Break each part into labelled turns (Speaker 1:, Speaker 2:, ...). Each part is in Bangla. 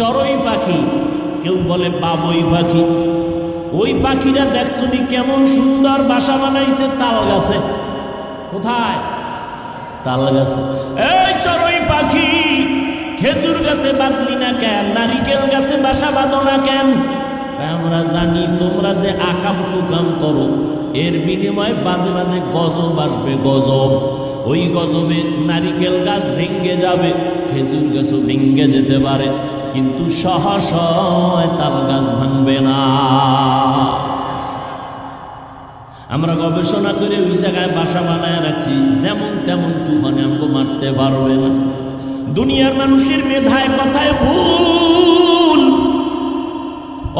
Speaker 1: চড়ুই পাখি, কেউ বলে বাবুই পাখি। ওই পাখিরা দেখছুনি কেমন সুন্দর বাসা বানাইছে তাল গাছে। কোথায়? তাল গাছে। এই চড়ুই পাখি, খেজুর গাছে বাঁধলি না কেন? নারিকেল গাছে বাসা বাঁধো না কেন? আমরা জানি তোমরা যে আকাম কুকাম করো, এর বিনিময়ে বাজে বাজে গজব আসবে, গজব। ওই গজবে নারিকেল গাছ ভেঙ্গে যাবে, খেজুর গাছও ভেঙ্গে যেতে পারে, কিন্তু সহসয় তাল গাছ ভাঙবে না। আমরা গবেষণা করে ওই জায়গায় বাসা বানায় রাখছি, যেমন তেমন তুফানে আমাকে মারতে পারবে না। দুনিয়ার মানুষের মেধায় কথায় ভুল,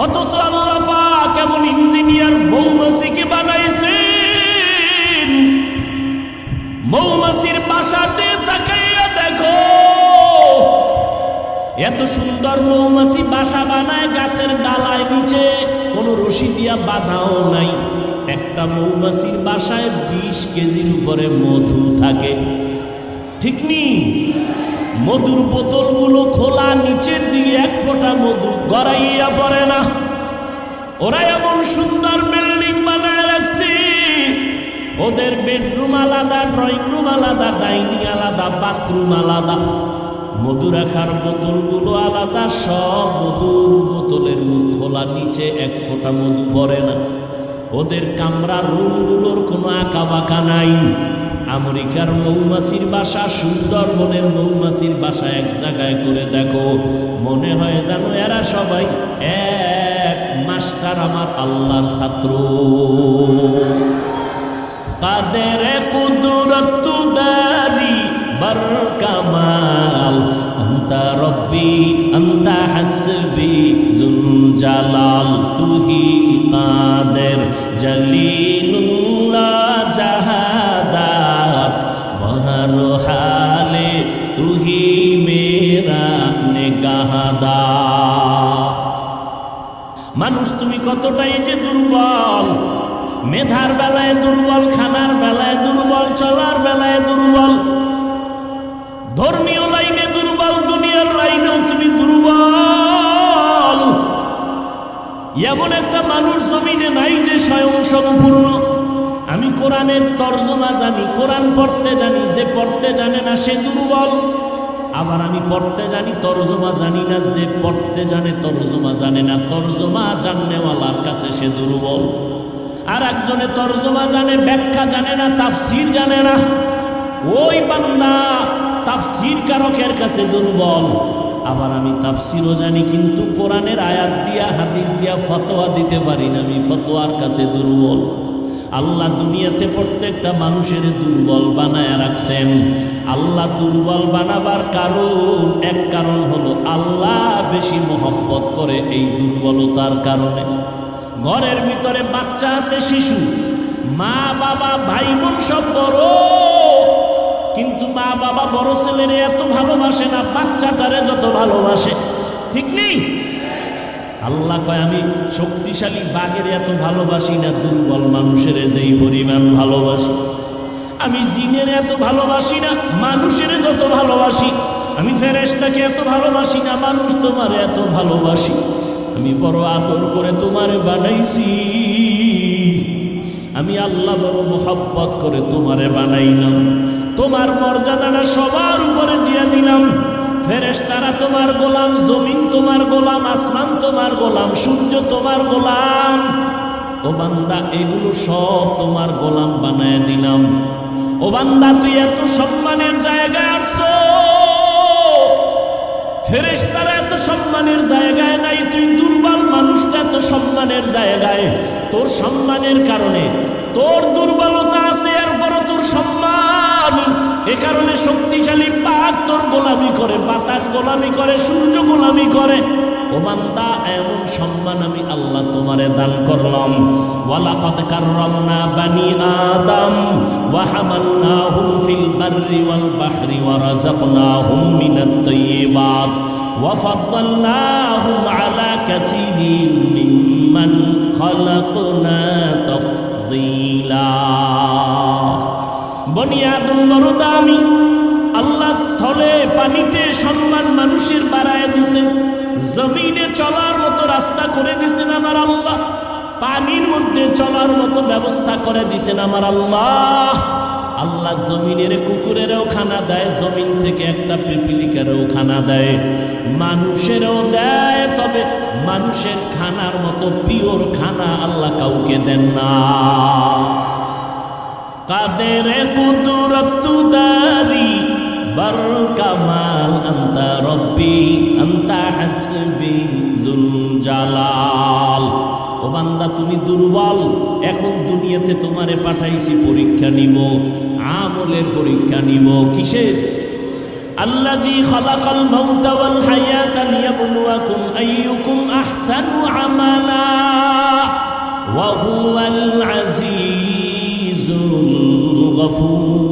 Speaker 1: অথচ আল্লাহ পাক এমন ইঞ্জিনিয়ার মৌমাছিকে বানাইছেন। মৌমাছির বাসাতে তাকাইয়া দেখো, এত সুন্দর মৌমাছি বাসা বানায় গাছের ডালায়, নিচে কোনো রশি দিয়া বাঁধাও নাই। একটা মৌমাছির বাসায় 20 কেজির উপরে মধু থাকে, ঠিক নি? মধুর বোতলগুলো খোলা, নিচের দিকে এক ফোঁটা মধু গড়াইয়া পড়ে না। ওরা এমন সুন্দর বিল্ডিং বানায় রাখছে, ওদের বেডরুম আলাদা, ড্রয়িং রুম আলাদা, ডাইনিং আলাদা, বাথরুম আলাদা, মধু রাখার বোতলগুলো আলাদা, সব মধুর বোতলের মুখ খোলা, নিচে এক ফোঁটা মধু পড়ে না। ওদের কামরা রুমগুলোর কোনো আঁকা বাঁকা নাই। আমেরিকার মৌমাছির বাসা, সুন্দরবনের মৌমাছির বাসা এক জায়গায় করে দেখো, মনে হয় জানো এরা সবাই এক মাস্টার, আমার আল্লাহর ছাত্র। কাদের কুদরত দারি বর কামাল, আন্তা রব্বি আন্তা হাসবি জুল জালাল, তুহি কাদের জলিলুল্লাহ জাহাদাত, বহর হালে তুহি মেরা নেগাহদা। মানুষ তুমি কতটাই যে দুর্বল, মেধার বেলায় দুর্বল, খানার বেলায় দুর্বল, চলার বেলায় দুর্বল, ধর্মীয় লাইনে দুর্বল, দুনিয়ার লাইনেও তুমি দুর্বল। এমন একটা মানুষ জমিনে নাই যে স্বয়ং সম্পূর্ণ। আমি কোরআনের তর্জমা জানি, কোরআন পড়তে জানি, যে পড়তে জানে না সে দুর্বল। আবার আমি পড়তে জানি, তর্জমা জানি না, যে পড়তে জানে তর্জমা জানে না, তর্জমা জাননেওয়ালার কাছে সে দুর্বল। আর একজনে তর্জমা জানে, ব্যাখ্যা জানে না, তাফসীর জানে না, ওই বান্দা তাফসীর কারকের কাছে দুর্বল। আবার আমি তাফসীরও জানি, কিন্তু কোরআনের আয়াত দিয়া হাদিস দিয়া ফতোয়া দিতে পারি না, আমি ফতোয়ার কাছে দুর্বল। আল্লাহ দুনিয়াতে প্রত্যেকটা মানুষের দুর্বল বানায় রাখছেন। আল্লাহ দুর্বল বানাবার কারণ, এক কারণ হলো আল্লাহ বেশি মহব্বত করে এই দুর্বলতার কারণে। ঘরের ভিতরে বাচ্চা আছে, শিশু, মা বাবা ভাই বোন সব বড়, কিন্তু মা বাবা বড় ছেলেরে এত ভালোবাসে না বাচ্চাটারে যত ভালোবাসে, ঠিক নেই? আল্লাহ কয় আমি শক্তিশালী বাঘের এত ভালোবাসি না, দুর্বল মানুষের যেই পরিমাণ ভালোবাসি। আমি জিনের এত ভালোবাসি না, মানুষের যত ভালোবাসি। আমি ফেরেশতাকে এত ভালোবাসি না, মানুষ তোমার এত ভালোবাসি। আমি বড় আদর করে তোমারে বানাইছি, আমি আল্লাহ বড় মোহাব্বত করে তোমারে বানাইলাম। তোমার মর্যাদাটা সবার উপরে দিয়ে দিলাম। ফেরেশতারা তোমার গোলাম, জমিন তোমার গোলাম, আসমান তোমার গোলাম, সূর্য তোমার গোলাম। ও বান্দা, এগুলো সব তোমার গোলাম বানায় দিলাম। ও বান্দা, তুই এত সম্মানের জায়গায় আসছো, ফেরেশতারা এত সম্মানের জায়গায় নাই, তুই দুর্বল মানুষটা এত সম্মানের জায়গায়। তোর সম্মানের কারণে, তোর দুর্বলতা আছে, এরপরও তোর সম্মান। এ কারণে শক্তিশালী পাক তোর গোলামি করে, বাতাস গোলামি করে, সূর্য গোলামি করে। ও বান্দা, এমন সম্মান আমি আল্লাহ তোমারে দান করলাম। ওয়ালাকাদ কাররামনা বানি আদম ওয়া হামালনাহুম ফিল বাররি ওয়াল বাহরি ওয়া রাযাকনাহুম মিনাত তাইয়্যিবাত ওয়া ফাদ্দালনাহুম আলা কাসীরিন মিম্মান খালাকনা তাফদীলা। বনি আদম বড় দামি। আল্লাহ স্থলে পানিতে সম্মান মানুষের বাড়ায় দিছেন, জমিনে চলার মতো রাস্তা করে দিছেন আমার আল্লাহ, পানির মধ্যে চলার মতো ব্যবস্থা করে দিছেন আমার আল্লাহ। আল্লাহ জমিনের কুকুরেরও খানা দেয়, জমিন থেকে একটা পিপিলিকারও খানা দেয়, মানুষেরও দেয়। তবে মানুষের খানার মতো পিওর খানা আল্লাহ কাউকে দেন না। কাদের কুদরত দারি বার কামাল আন্তা রব্বি আন্তা হাসবি যুল জালাল। ও বান্দা তুমি দুর্বল, এখন দুনিয়াতে তোমারে পাঠাইছি পরীক্ষা নিব, আমলের পরীক্ষা নিব। কিসের? আল্লাযী খালাকাল মাউতা ওয়াল হায়াতা লিয়াবলুয়াকুম আইয়ুকুম আহসানু আমালা ওয়া হুয়াল আজিজুল গফুর।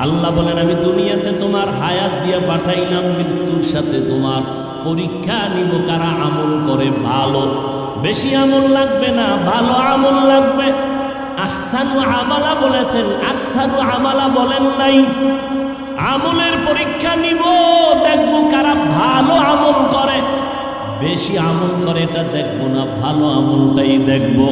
Speaker 1: আল্লাহ বলেন আমি দুনিয়াতে তোমার হায়াত দিয়ে পাঠাইলাম, মৃত্যুর সাথে তোমার পরীক্ষা নিব কারা আমল করে ভালো। বেশি আমল লাগবে না, ভালো আমল লাগবে। আহসানু আমালা বলেছেন, আহসানু আমালা বলেন নাই। আমলের পরীক্ষা নিব, দেখবো কারা ভালো আমল করে। বেশি আমল করে এটা দেখবো না, ভালো আমলটাই দেখবো।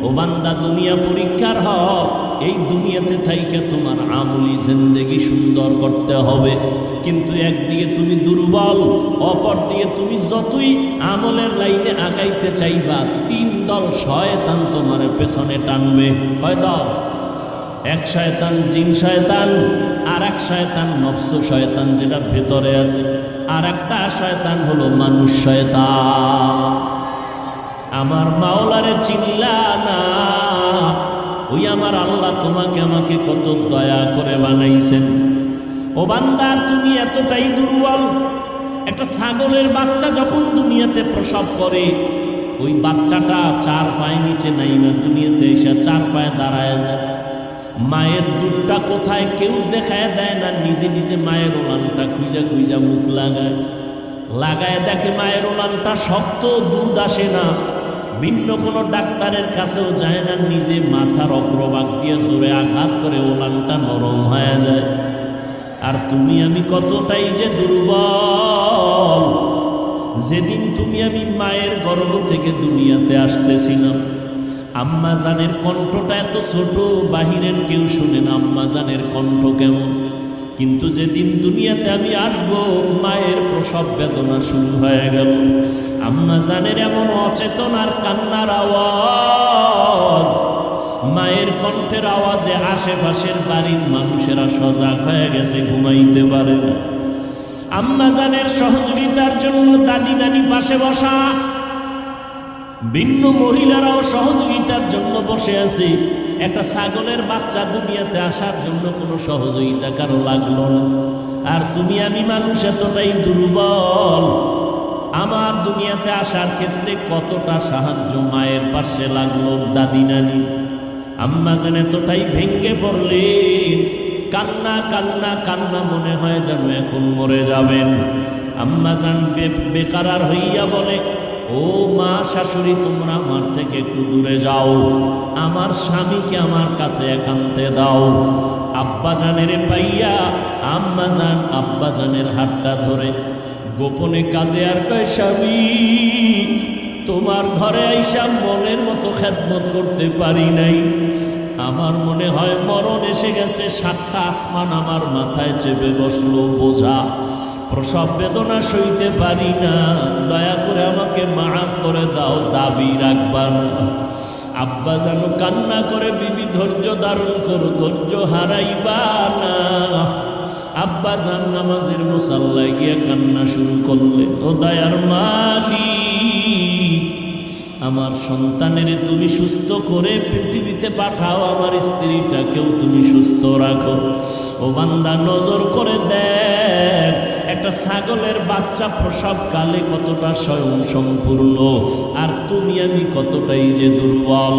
Speaker 1: ও বান্দা দুনিয়া পরীক্ষার হক, এই দুনিয়াতে থাইকে তোমার আমলি জিন্দেগি সুন্দর করতে হবে। কিন্তু একদিকে তুমি দুর্বল, অপর দিকে তুমি যতই আমলের লাইনে আগাইতে চাইবা, তিন দল শয়তান তোমার পেছনে টানবে। কয় দল? এক শয়তান জিন শয়তান, আর এক শয়তান নফস শয়তান যেটা ভেতরে আছে, আর একটা শয়তান হলো মানুষ শয়তান। আমার মাওলারে চিল্লা না, ওই আমার আল্লাহ তোমাকে আমাকে কত দয়া করে বানাইছেন। ও বান্দা তুমি এতটাই দুর্বল, একটা ছাগলের বাচ্চা যখন দুনিয়াতে প্রসব করে, ওই বাচ্চাটা চার পায়ে নিচে নাইমা দুনিয়াতে এসে চার পায়ে দাঁড়ায় যায়। মায়ের দুধটা কোথায় কেউ দেখায় দেয় না, নিজে নিজে মায়ের ওলানটা খুঁজা খুঁজা মুখ লাগায় দেখে মায়ের ওলানটা শক্ত, দুধ আসে না। ভিন্ন কোনো ডাক্তারের কাছেও যায় না, নিজে মাথার অগ্রভাগ দিয়ে জোরে আঘাত করে ওলানটা নরম হয়ে যায়। আর তুমি আমি কতটাই যে দুর্বল। যেদিন তুমি আমি মায়ের গর্ভ থেকে দুনিয়াতে আসতেছিলাম, আম্মা জানের কণ্ঠটা এত ছোট, বাহিরের কেউ শুনে না আম্মা জানের কণ্ঠ কেমন। কিন্তু যেদিন দুনিয়াতে আমি আসব, মায়ের প্রসব বেদনা শুরু হয়ে গেল। আম্মা জানের এমন অচেতনার কান্নার আওয়াজ, মায়ের কণ্ঠের আওয়াজে আশেপাশের বাড়ির মানুষেরা সজাগ হয়ে গেছে, ঘুমাইতে পারে না। আম্মা জানের সহযোগিতার জন্য দাদি নানি পাশে বসা, ভিন্ন মহিলারাও সহযোগিতার জন্য বসে আছে। একটা ছাগলের বাচ্চা দুনিয়াতে আসার জন্য কোনো সহযোগিতা কারো লাগলো না। আর তুমি আমি মানুষ এতটাই দুর্বল, আমার দুনিয়াতে আসার ক্ষেত্রে কতটা সাহায্য মায়ের পাশে লাগলো, দাদি নানি। আম্মা যেন এতটাই ভেঙ্গে পড়লেন, কান্না কান্না কান্না, মনে হয় যেন এখন মরে যাবেন। আম্মা জান বেকারার হইয়া বলে, ও মা শাশুড়ি তোমরা আমার থেকে একটু দূরে যাও, আমার স্বামীকে আমার কাছে একান্তে দাও। আব্বা জানের পাইয়া আম্মা জান আব্বা জানের হাতটা ধরে গোপনে কাঁদে আর কয়, স্বামী তোমার ঘরে আইসা মনের মতো খেদমত করতে পারি নাই। আমার মনে হয় মরণ এসে গেছে, 7টা আসমান আমার মাথায় চেপে বসলো বোঝা, প্রসব বেদনা সইতে পারি না, দয়া করে আমাকে মাফ করে দাও, দাবি রাখবা না। আব্বা যেন কান্না করে, বিবি ধৈর্য ধারণ করো, ধৈর্য হারাইবা না। আব্বা জান নামাজের মুসাল্লায় গিয়ে কান্না শুরু করলেন, ও দয়ার মালিক, আমার সন্তানের তুমি সুস্থ করে পৃথিবীতে পাঠাও, আমার স্ত্রীটাকেও তুমি সুস্থ রাখো। ও বান্দা নজর করে দেখ, একটা ছাগলের বাচ্চা প্রসবকালে কতটা স্বয়ং সম্পূর্ণ, আর তুমি আমি কতটাই যে দুর্বল।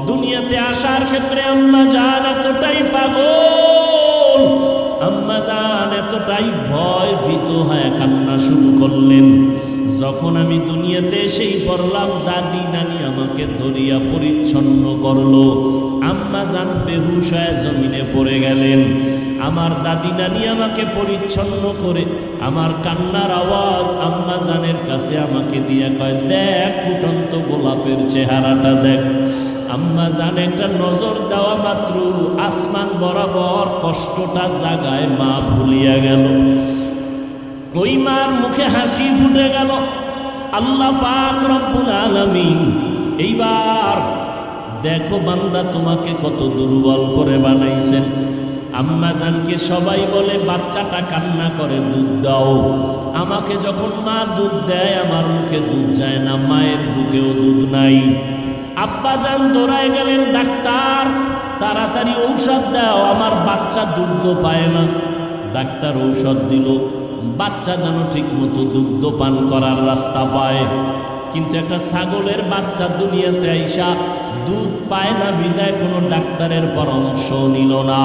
Speaker 1: দুনিয়াতে আসার ক্ষেত্রে আম্মা জান এতটাই পাগল, আম্মা জান এতটাই ভয় ভীত হয়ে কান্না শুরু করলেন। যখন আমি দুনিয়াতে এসেই পড়লাম, দাদি নানি আমাকে ধরিয়া পরিচ্ছন্ন করলো, আম্মা জান বেহুশ হয়ে জমিনে পড়ে গেলেন। আমার দাদি নানি আমাকে পরিচ্ছন্ন করে আমার কান্নার আওয়াজ আম্মা জানের কাছে আমাকে দিয়ে কয়, দেখ ফুটন্ত গোলাপের চেহারাটা দেখ। আম্মা জান একটা নজর দেওয়া মাত্র আসমান বরাবর কষ্টটা জাগায় মা ভুলিয়া গেল। ওই মার মুখে হাসি ফুটে গেল। আল্লাহ পাক রব্বুল আলামিন এইবার দেখো বান্দা তোমাকে কত দুর্বল করে বানাইছেন। আম্মা জানকে সবাই বলে বাচ্চাটা কান্না করে দুধ দাও। আমাকে যখন মা দুধ দেয় আমার মুখে দুধ যায় না, মায়ের বুকেও দুধ নাই। আব্বা জান দৌড়ায় গেলেন, ডাক্তার তাড়াতাড়ি ঔষধ দাও, আমার বাচ্চা দুগ্ধ পায় না। ডাক্তার ঔষধ দিল, বাচ্চা যেন ঠিক মতো দুগ্ধ পান করার রাস্তা পায়। কিন্তু একটা ছাগলের বাচ্চা দুনিয়াতে আইসা দুধ পায় না বিদায় কোনো ডাক্তারের পরামর্শ নিল না।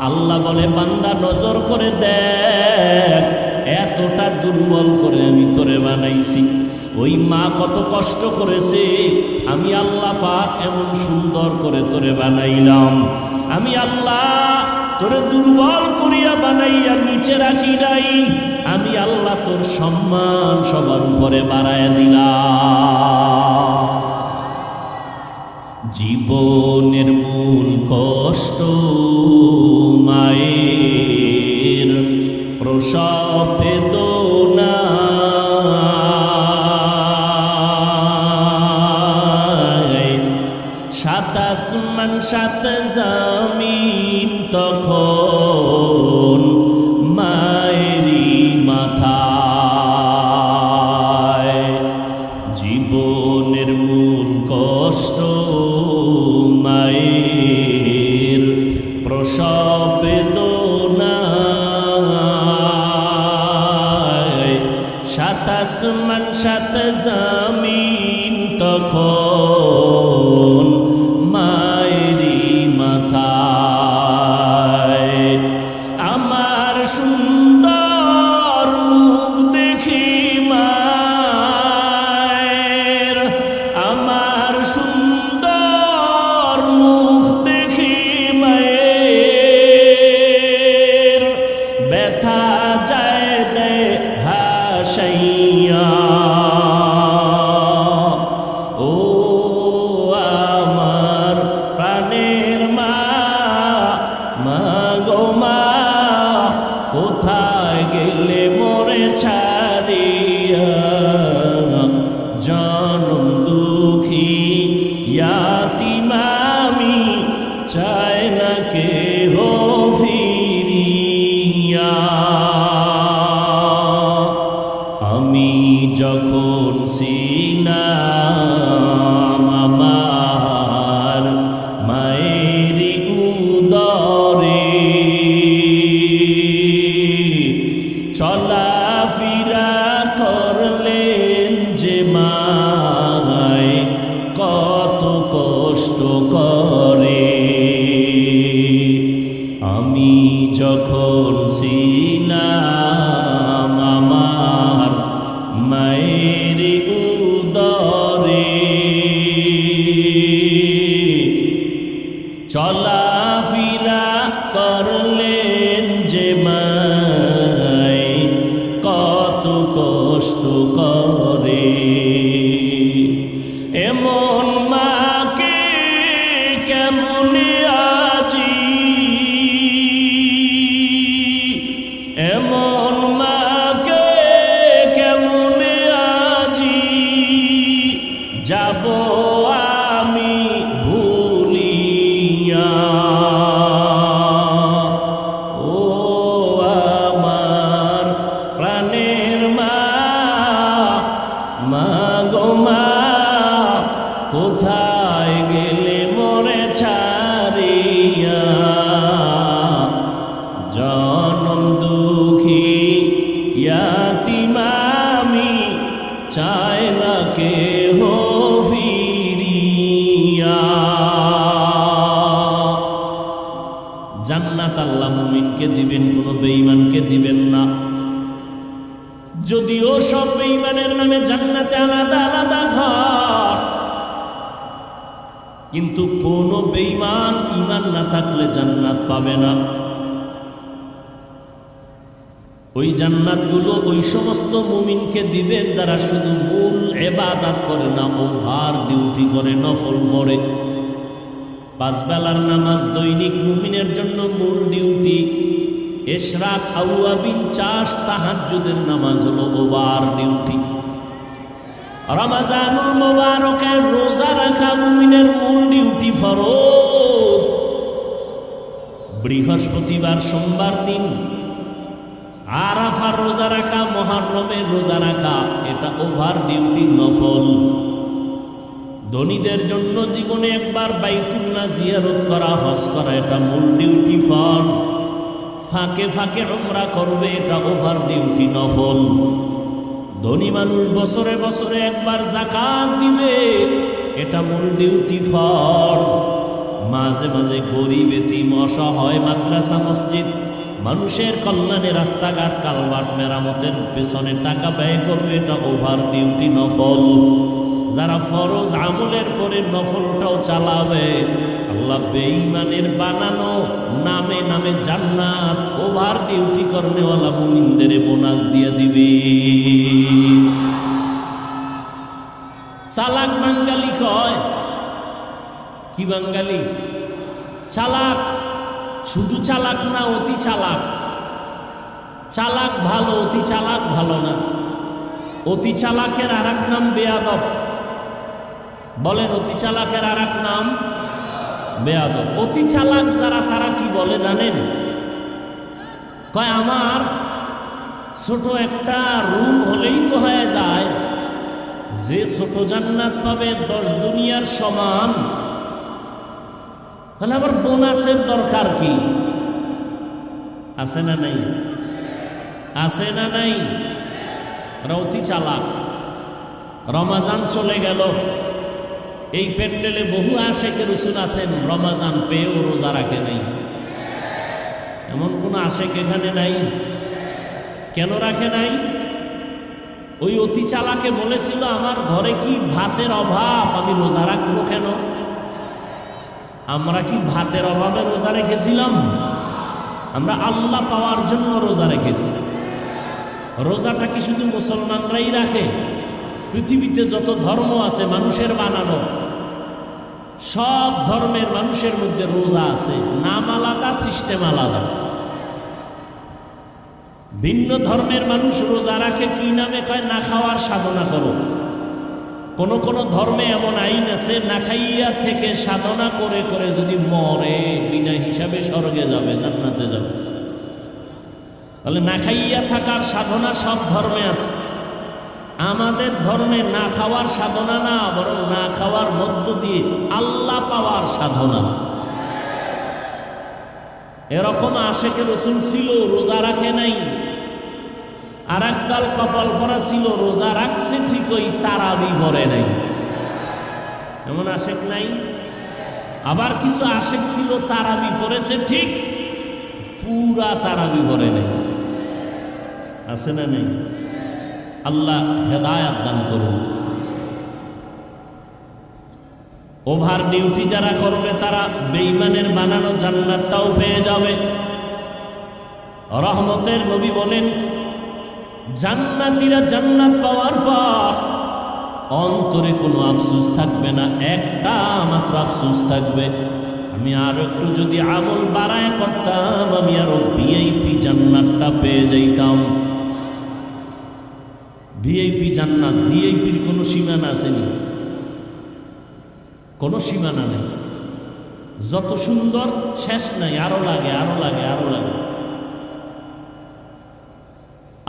Speaker 1: আল্লাহ বলে, বান্দা নজর করে দেখ, এতটা দুর্বল করে আমি তোরে বানাইছি। ওই মা কত কষ্ট করেছে, আমি আল্লাহ পাক এমন সুন্দর করে তোরে বানাইলাম। আমি আল্লাহ তোরে দুর্বল করিয়া বানাইয়া নিচে রাখি নাই, আমি আল্লাহ তোর সম্মান সবার উপরে বাড়াইয়া দিলাম। জীবনের মূল কষ্ট মায়ের প্রসব বেদনা, সাত আসমান সাত জমিন তখন মায়েরই মাথায়। জীবনের মূল কষ্ট মায়ের প্রসব বেদনা, সাত আসমান সাত জমিন তখন মায়েরই মাথায়। আমার সুন্দর মুখ দেখি মায়ের, আমার সুন্দর মুখ দেখি মায়ের, ব্যথা যায় দে হাসাইয়া। ও আমার প্রাণের মা, মা গো মা, কোথায় গেলে মোরে ছাড়িয়া? জনম দুঃখী ইয়াতীম আমি, চাই না কেহ ফিরিয়া। আমি যখন ছিলাম আমার মায়েরই উদরে, চলাফেরা করলেন যে মায় কত কষ্ট করে। আমি যখন ছিলাম আমার মায়ের উদরে, চলাফেরা করলেন যে মায় কত কষ্ট করে। এমন মাকে কেমনে আজি, এমন মাকে কেমনে আজি যাব আমি ভুলিয়া। ও আমার প্রাণের মা, মা গো মা, কোথায় গেলে মোরে ছাড়িয়া? জনম দুঃখী ইয়াতীম আমি, চাই না কেহ ফিরিয়া। জান্নাত আল্লাহ মুমিনকে দিবেন, কোনো বেঈমানকে দিবেন না। যদিও সব বেঈমানের নামে জান্নাতে আলাদা আলাদা ঘর, কিন্তু কোনো বেঈমান ঈমান না থাকলে জান্নাত পাবে না। ওই জান্নাতগুলো ওই সমস্ত মুমিনকে দিবেন যারা শুধু মূল ইবাদত করে না, ওভার ডিউটি করে, নফল পড়ে। 5 বেলার নামাজ দৈনিক মুমিনের জন্য মূল ডিউটি। ইশরাক, আওয়াবিন, চাষ, তাহাজ্জুদের নামাজ হলো ওভার ডিউটি। রমজানুল মুবারকে রোজা রাখা মুমিনের মূল ডিউটি, ফরজ। বৃহস্পতিবার, সোমবার দিন আরাফার রোজা রাখা, মুহররমের রোজা রাখা, এটা ওভার ডিউটি, নফল। ধনীদের জন্য জীবনে একবার বাইতুল্লাহ জিয়ারত করা, হজ করা, এটা মূল ডিউটি, ফরজ। ফাঁকে ফাঁকে উমরা করবে, এটা ওভার ডিউটি, নফল। ধনী মানুষ বছরে বছরে একবার যাকাত দিবে, এটা মূল ডিউটি, ফরজ। মাঝে মাঝে গরিব, এতিম, অসহায়, মাদ্রাসা, মসজিদ, মানুষের কল্যাণে রাস্তাঘাট, কালভার্ট মেরামতের পেছনে টাকা ব্যয় করবে, এটা ওভার ডিউটি, নফল। যারা ফরজ আমলের পরে নফলটাও চালাবে, আল্লাহ বেঈমানের বানানো নামে নামে জান্নাত ওভার ডিউটি করনেওয়ালা মুমিনদের বোনাস দিয়ে দিবে। চালাক বাঙালি কয়, কি বাঙালি? চালাক। শুধু চালাক না, অতি চালাক। চালাক ভালো, অতি চালাক ভালো না। অতি চালাকের আর এক নাম বেয়াদব। বলেন, অতি চালাকের আর এক নাম বেয়াদব। অতি চালাক যারা, তারা কি বলে জানেন? কয় আমার ছোট একটা রুম হলেই তো হয়ে যায়, যে ছোট জান্নাত পাবে 10 দুনিয়ার সমান, তাহলে আবার বোনাসের দরকার কি? আছে না নাই? আছে না নাই? অতি চালাক। রমাজান চলে গেল, এই প্যান্ডেলে বহু আশেকে রসুল আছেন, রমাজান পেয়েও রোজা রাখে নাই। এমন কোন আশেক এখানে নাই? কেন রাখে নাই? ওই অতি চালাকে বলেছিল, আমার ঘরে কি ভাতের অভাব, আমি রোজা রাখবো কেন? আমরা কি ভাতের অভাবে রোজা রেখেছিলাম? আমরা আল্লাহ পাওয়ার জন্য রোজা রেখেছি। রোজাটা কি শুধু মুসলমানরাই রাখে? পৃথিবীতে যত ধর্ম আছে মানুষের বানানো, সব ধর্মের মানুষের মধ্যে রোজা আছে, নাম আলাদা, সিস্টেম আলাদা। ভিন্ন ধর্মের মানুষ রোজা রাখে কি নামে? কয় না খাওয়ার সাধনা করো। কোন কোন ধর্মে এমন আইন আছে, না খাইয়া থেকে সাধনা করে করে যদি মরে, বিনা হিসাবে স্বর্গে যাবে, জান্নাতে যাবে। তাহলে না খাইয়া থাকার সাধনা সব ধর্মে আছে। আমাদের ধর্মে না খাওয়ার সাধনা না, বরং না খাওয়ার মধ্য দিয়ে আল্লাহ পাওয়ার সাধনা। এরকম আশেকে রসুল ছিল, রোজা রাখে নাই। আর একদল কপাল পরা ছিল, রোজা রাখছে ঠিকই, তারাবি পড়ে নাই। এমন আশেক নাই? আবার কিছু আশেক ছিল, তারাবি পড়েছে ঠিক, পুরা তারাবি পড়ে নাই। আছে না নেই? আল্লাহ হেদায়াত দান করুন। ওভার ডিউটি যারা করবে, তারা বেঈমানের বানানো জান্নাতটাও পেয়ে যাবে। রহমতের নবী বলেন, জান্নাতীরা জান্নাত পাওয়ার পর অন্তরে কোনো আফসোস থাকবে না, একটা মাত্র আফসোস থাকবে, আমি আর একটু যদি আমল বাড়ায় করতাম, আমি আরো ভিআইপি জান্নাতটা পেয়ে যাইতাম। ভিআইপি জান্নাত, ভিআইপির কোনো সীমানা আসেনি, কোনো সীমানা নেই। যত সুন্দর শেষ নাই, আরো লাগে, আরো লাগে, আরো লাগে।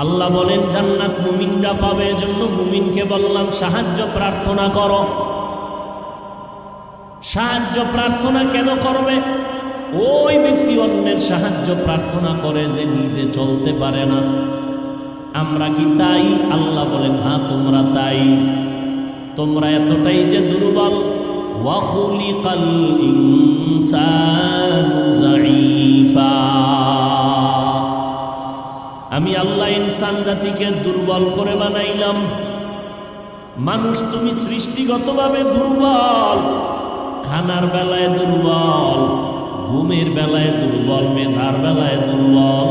Speaker 1: আল্লাহ বলেন জান্নাত মুমিনরা পাবে, এজন্য মুমিনকে বললাম সাহায্য প্রার্থনা করো। সাহায্য প্রার্থনা কেন করবে? ওই ব্যক্তি অন্যের সাহায্য প্রার্থনা করে যে নিজে চলতে পারে না। আমরা কি তাই? আল্লাহ বলেন হ্যাঁ, তোমরা তাই। তোমরা এতটাই যে দুর্বল। ওয়া খুলিকাল ইনসানু যায়ীফা, আমি আল্লাহ ইনসান জাতিকে দুর্বল করে বানাইলাম। মানুষ তুমি সৃষ্টিগতভাবে দুর্বল, খানার বেলায় দুর্বল, ঘুমের বেলায় দুর্বল, মেধার বেলায় দুর্বল।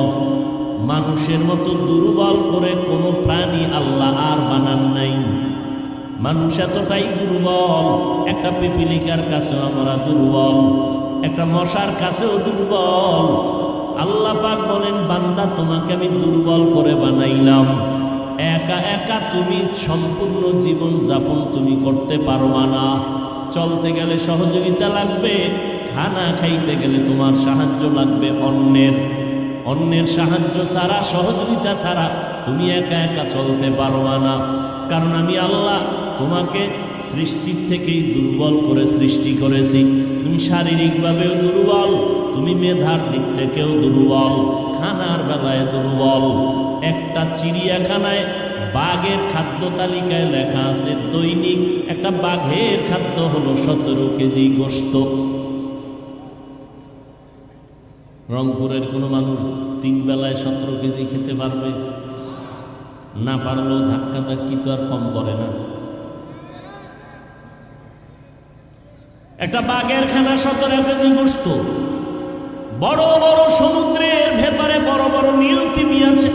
Speaker 1: মানুষের মতো দুর্বল করে কোনো প্রাণী আল্লাহ আর বানান নাই। মানুষ এতটাই দুর্বল, একটা পিপিলিকার কাছেও আমরা দুর্বল, একটা মশার কাছেও দুর্বল। আল্লাহ পাক বলেন, বান্দা তোমাকে আমি দুর্বল করে বানাইলাম, একা একা তুমি সম্পূর্ণ জীবন যাপন তুমি করতে পারবা না। চলতে গেলে সহযোগিতা লাগবে, খানা খাইতে গেলে তোমার সাহায্য লাগবে অন্যের সাহায্য ছাড়া, সহযোগিতা ছাড়া তুমি একা একা চলতে পারবা না। কারণ আমি আল্লাহ তোমাকে সৃষ্টির থেকেই দুর্বল করে সৃষ্টি করেছি। তুমি শারীরিকভাবেও দুর্বল, তুমি মেধার দিক থেকেও দুর্বল, খানার বেলায় দুর্বল। একটা চিড়িয়াখানায় বাঘের খাদ্য তালিকায় লেখা আছে দৈনিক একটা বাঘের খাদ্য হলো 17 কেজি গোশত। রংপুরের কোনো মানুষ 3 বেলায় 17 কেজি খেতে পারবে না? পারলেও ধাক্কা ধাক্কি তো আর কম করে না। একটা বাঘের খানা 17 কেজি গোশত। বড় বড় সমুদ্রের ভেতরে বড় বড় নীলতিমি আছে,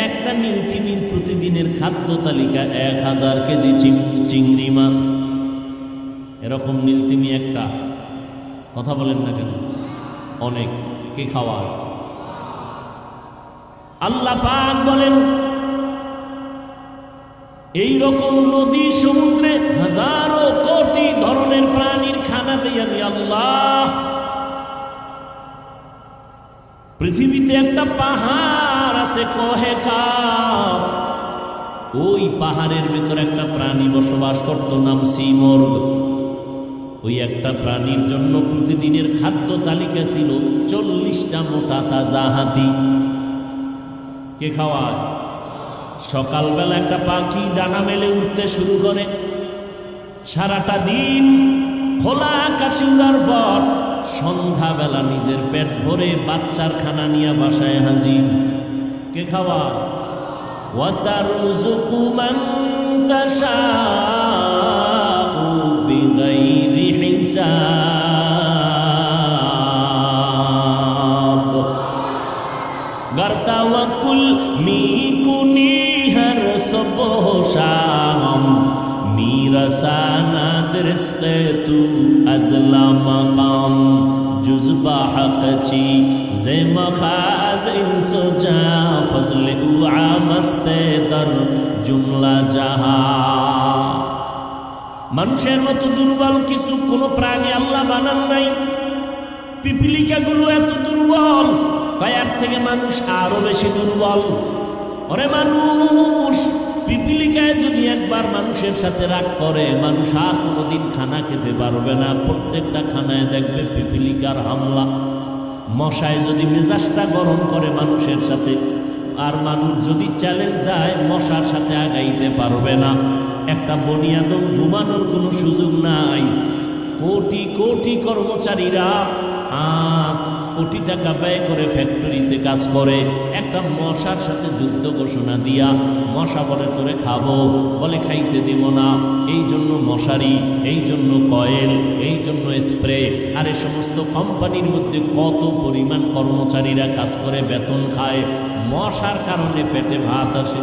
Speaker 1: একটা নীলতিমির প্রতিদিনের খাদ্য তালিকা 1000 কেজি চিংড়ি মাছ। এরকম নীলতিমি একটা, কথা বলেন না কেন? অনেক। কে খাওয়ায়? আল্লাহ পাক বলেন, এই রকম নদী সমুদ্রে হাজারো কোটি ধরনের প্রাণীর খানা দেই আমি আল্লাহ। পৃথিবীতে একটা পাহাড় আছে কহে কাপ, ওই পাহাড়ের ভেতরে একটা প্রাণী বসবাস করত, নাম সিমর্গ। ওই একটা প্রাণীর জন্য প্রতিদিনের খাদ্য তালিকা ছিল 40টা মোটা তাজা হাতি। কে খাওয়ায়? সকালবেলা একটা পাখি ডানা মেলে উঠতে শুরু করে, সারাটা দিন খোলা আকাশে উড়ার পর সন্ধ্যাবেলা নিজের পেট ভরে বাচ্চার খানা নিয়ে বাসায় হাজির। কে খাওয়ায়? ওয়াতারযুকু মান তাশাউ বিগাইরি হিসাব। गर तवक्कुल मी कुनी हर सुबह शाम, मीरसाना रिज़्क़ तू अज़ला मकाम, जुज़्बा हक़ ची ज़े मखाज़ इंसो जा, फज़ल उ आमस्ते दर जुमला जहा। মানুষের মতো দুর্বল কিছু কোনো প্রাণী আল্লাহ বানান নাই। পিপিলিকাগুলো এত দুর্বল, এর থেকে মানুষ আরো বেশি দুর্বল। ওরে মানুষ, পিপিলিকায় যদি একবার মানুষের সাথে রাগ করে, মানুষ আর কোনোদিন খানা খেতে পারবে না। প্রত্যেকটা খানায় দেখবে পিপিলিকার হামলা। মশায় যদি মেজাজটা গরম করে মানুষের সাথে, আর মানুষ যদি চ্যালেঞ্জ দেয়, মশার সাথে আগাইতে পারবে না। একটা বনিয়াদম ঘুমানোর কোনো সুযোগ নাই। কোটি কোটি কর্মচারীরা আজ কোটি টাকা ব্যয় করে ফ্যাক্টরিতে কাজ করে, একটা মশার সাথে যুদ্ধ ঘোষণা দিয়া, মশা বলে তোরে খাবো, বলে খাইতে দিব না। এই জন্য মশারি, এই জন্য কয়েল, এই জন্য স্প্রে। আর এ সমস্ত কোম্পানির মধ্যে কত পরিমাণ কর্মচারীরা কাজ করে, বেতন খায়, মশার কারণে পেটে ভাত আসে।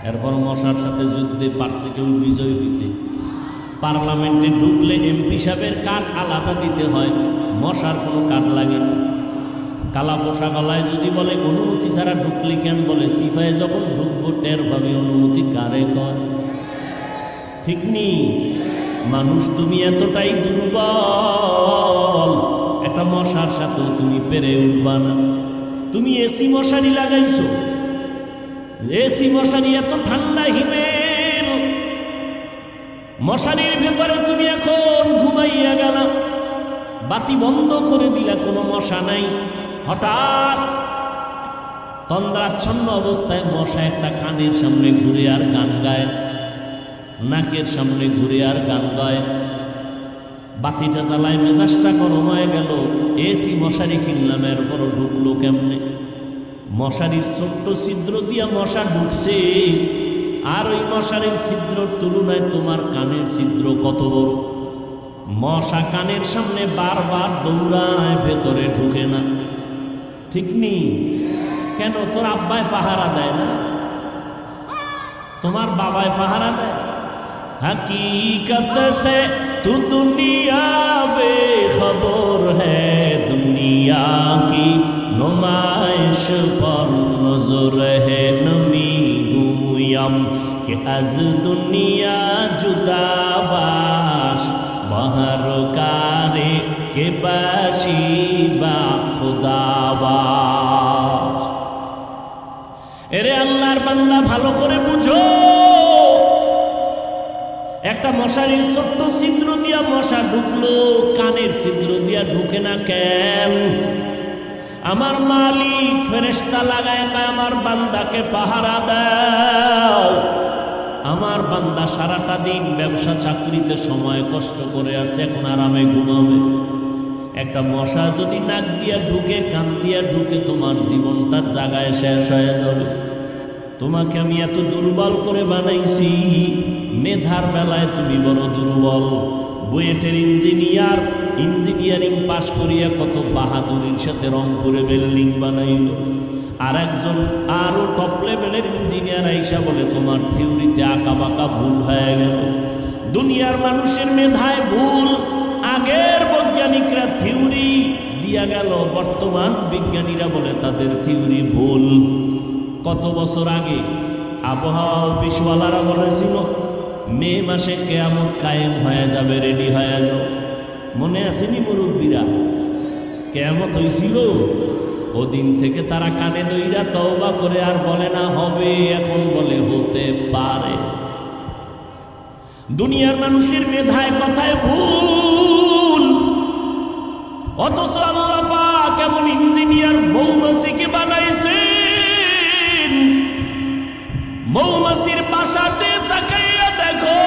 Speaker 1: এরপর মশার সাথে যুদ্ধে পারছে কেউ বিজয় দিতে। পার্লামেন্টে ঢুকলে এমপি সাহেবের কার্ড আলাদা দিতে হয়, মশার কোনো কার্ড লাগে না। কালা পোশাক গলায় যদি বলে অনুমতি ছাড়া ঢুকলি কেন, বলে সিফায় যখন ঢুকবো টের পাবে অনুমতি কারে কয়। ঠিক নি? মানুষ তুমি এতটাই দুর্বল, একটা মশার সাথেও তুমি পেরে উঠবা না। তুমি এসি মশারি লাগাইছো, এসি মশারি এত ঠান্ডা হিমেল, মশারির ভেতরে তুমি এখন ঘুমাইয়া গেলা, বাতি বন্ধ করে দিলা, কোনো মশা নাই। হঠাৎ তন্দ্রাচ্ছন্ন অবস্থায় মশা একটা কানের সামনে ঘুরে আর গান গায়, নাকের সামনে ঘুরে আর গান গায়। বাতিটা জ্বালায়, মেজাজটা গরম হয়ে গেল। এসি মশারি কিনলাম, এরপরও ঢুকলো কেমনে? মশারির ছোট্ট ছিদ্র দিয়া মশা ঢুকছে, আর ওই মশারির ছিদ্রর তুলনায় তোমার কানের ছিদ্র কত বড়। মশা কানের সামনে বারবার দৌড়ায়, ভেতরে ঢুকে না। ঠিক নেই? কেন? তোর আব্বায় পাহারা দেয় না? তোমার বাবায় পাহারা দেয়? हकीकत से तू दुनिया बेखबर है, दुनिया की नुमाइश पर नजर है। नमी गुयम कि अज दुनिया जुदा बाश, बहर कारे के बाशी बा खुदा बाश। एरे अल्लाहर बंदा भालो करे बुझो, একটা মশারির ছোট্ট ছিদ্র দিয়া মশা ঢুকলো, কানের ছিদ্র দিয়া ঢুকে না কেন? আমার মালিক ফেরেশতা লাগায় আমার বান্দাকে পাহারা দাও। আমার বান্দা সারাটা দিন ব্যবসা চাকরিতে সময় কষ্ট করে আসছে, এখন আরামে ঘুমাবে। একটা মশা যদি নাক দিয়া ঢুকে, কান দিয়া ঢুকে, তোমার জীবনটা জাগায় শেষ হয়ে যাবে। তোমাকে আমি এত দুর্বল করে বানাইছি, মেধার বেলায় তুমি বড় দুর্বল। বুয়েটের ইঞ্জিনিয়ারিং পাশ করিয়া কত বাহাদুরির সাথে রংপুরে বিল্ডিং বানাইল। আর একজন আরো টপ লেভেলের ইঞ্জিনিয়ার আইসা বলে তোমার থিওরিতে আঁকা বাঁকা ভুল হয়ে গেল। দুনিয়ার মানুষের মেধায় ভুল। আগের বৈজ্ঞানিকরা থিওরি দিয়া গেল, বর্তমান বিজ্ঞানীরা বলে তাদের থিওরি ভুল। কত বছর আগে আবহাওয়া অফিসওয়ালারা বলেছিল মে মাসে কিয়ামত কায়েম হয়ে যাবে, রেডি হয়ে যাও। মনে আসেনি মুরব্বীরা? কিয়ামত হয়েছিল। ওদিন থেকে তারা কানে দইরা তওবা করে আর বলে না হবে, এখন বলে হতে পারে। দুনিয়ার মানুষের মেধায় কথায় ভুল, অথচ আল্লাহ পাক কেমন ইঞ্জিনিয়ার মৌমাছিকে বানাইছেন। মৌমাছির বাসাতে তাকাইয়া দেখো,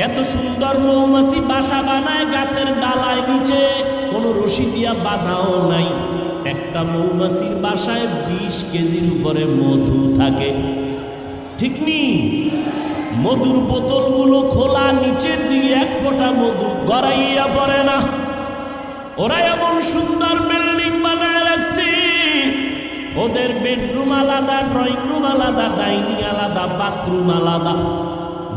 Speaker 1: এত সুন্দর মৌমাছি বাসা বানায় গাছের ডালায়, নিচে কোনো রশি দিয়া বাঁধাও নাই। একটা মৌমাছির বাসায় 20 কেজির উপরে মধু থাকে। ঠিক নি? মধুর বোতলগুলো খোলা, নিচের দিকে 1 ফোঁটা মধু গড়াইয়া পড়ে না। ওরা এমন সুন্দর বিল্ডিং বানায় রাখছে, ওদের বেডরুম আলাদা, ড্রয়িং রুম আলাদা, ডাইনিং আলাদা, বাথরুম আলাদা,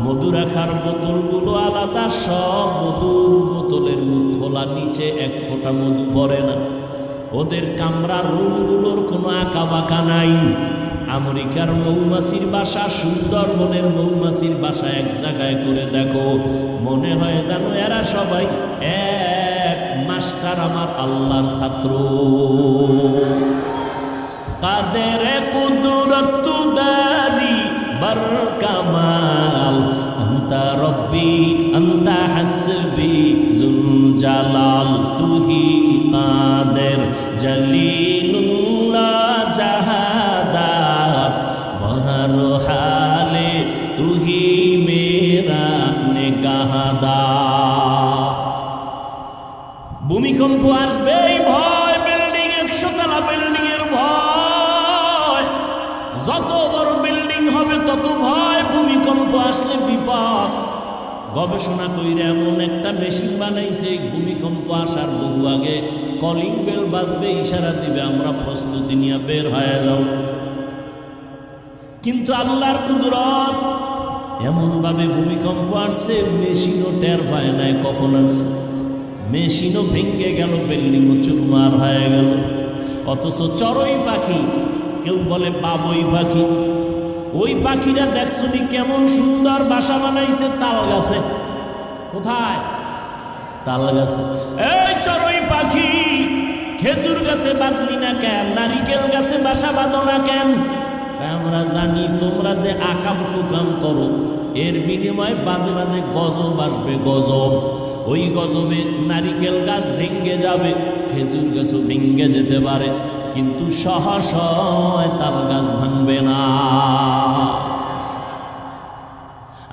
Speaker 1: মধু রাখার বোতলগুলো আলাদা। সব মধুর বোতলের মুখ খোলা, নিচে 1 ফোঁটা মধু পড়ে না। ওদের কামরা রুমগুলোর কোনো আঁকা বাঁকা নাই। আমেরিকার মৌমাছির বাসা, সুন্দরবনের মৌমাছির বাসা এক জায়গায় করে দেখো, মনে হয় জানো এরা সবাই এক মাস্টার, আমার আল্লাহর ছাত্র। কাদের কুদরত দারি বার কামাল, আন্তা রব্বি আন্তা হাসবি জুল জালাল, তুহি কাদের জলিলুল্লাহ জাহাদার, বহর হালে তুহি মেরা নেগাহদার। ভূমিকম্প আসবে এই ভয়, বিল্ডিং 100 তলা বিল্ডিং এর ভয়। যত বড় বিল্ডিং হবে তত ভয়, ভূমিকম্প আসলে বিপদ। গবেষণা কইরা এমন একটা মেশিন বানাইছে, ভূমিকম্প আসার বহু আগে কলিং বেল বাজবে, ইশারা দিবে, আমরা প্রস্তুতি নিয়ে বের হয়ে যাও। কিন্তু আল্লাহর কুদরত, এমন ভাবে ভূমিকম্প আসছে মেশিনও টের পায় নাই কখন আসছে। মেশিনও ভেঙে গেল, বিল্ডিংও চুরমার হয়ে গেল। অথচ চড়ুই পাখি, কেউ বলে বাবুই পাখি, ওই পাখিরা দেখছনি কেমন সুন্দর বাসা বানাইছে তাল গাছে। কোথায়? তাল গাছে। এই চড়ুই পাখি, খেজুর গাছে বাঁধলি না কেন? নারিকেল গাছে বাসা বাঁধো না কেন? আমরা জানি তোমরা যে আকাম কুকাম করো, এর বিনিময়ে মাঝে মাঝে গজব আসবে, গজব। ওই গজবে নারিকেল গাছ ভেঙে যাবে, খেজুর গাছও ভেঙে যেতে পারে, কিন্তু সহসয় তাল গাছ ভাঙবে না।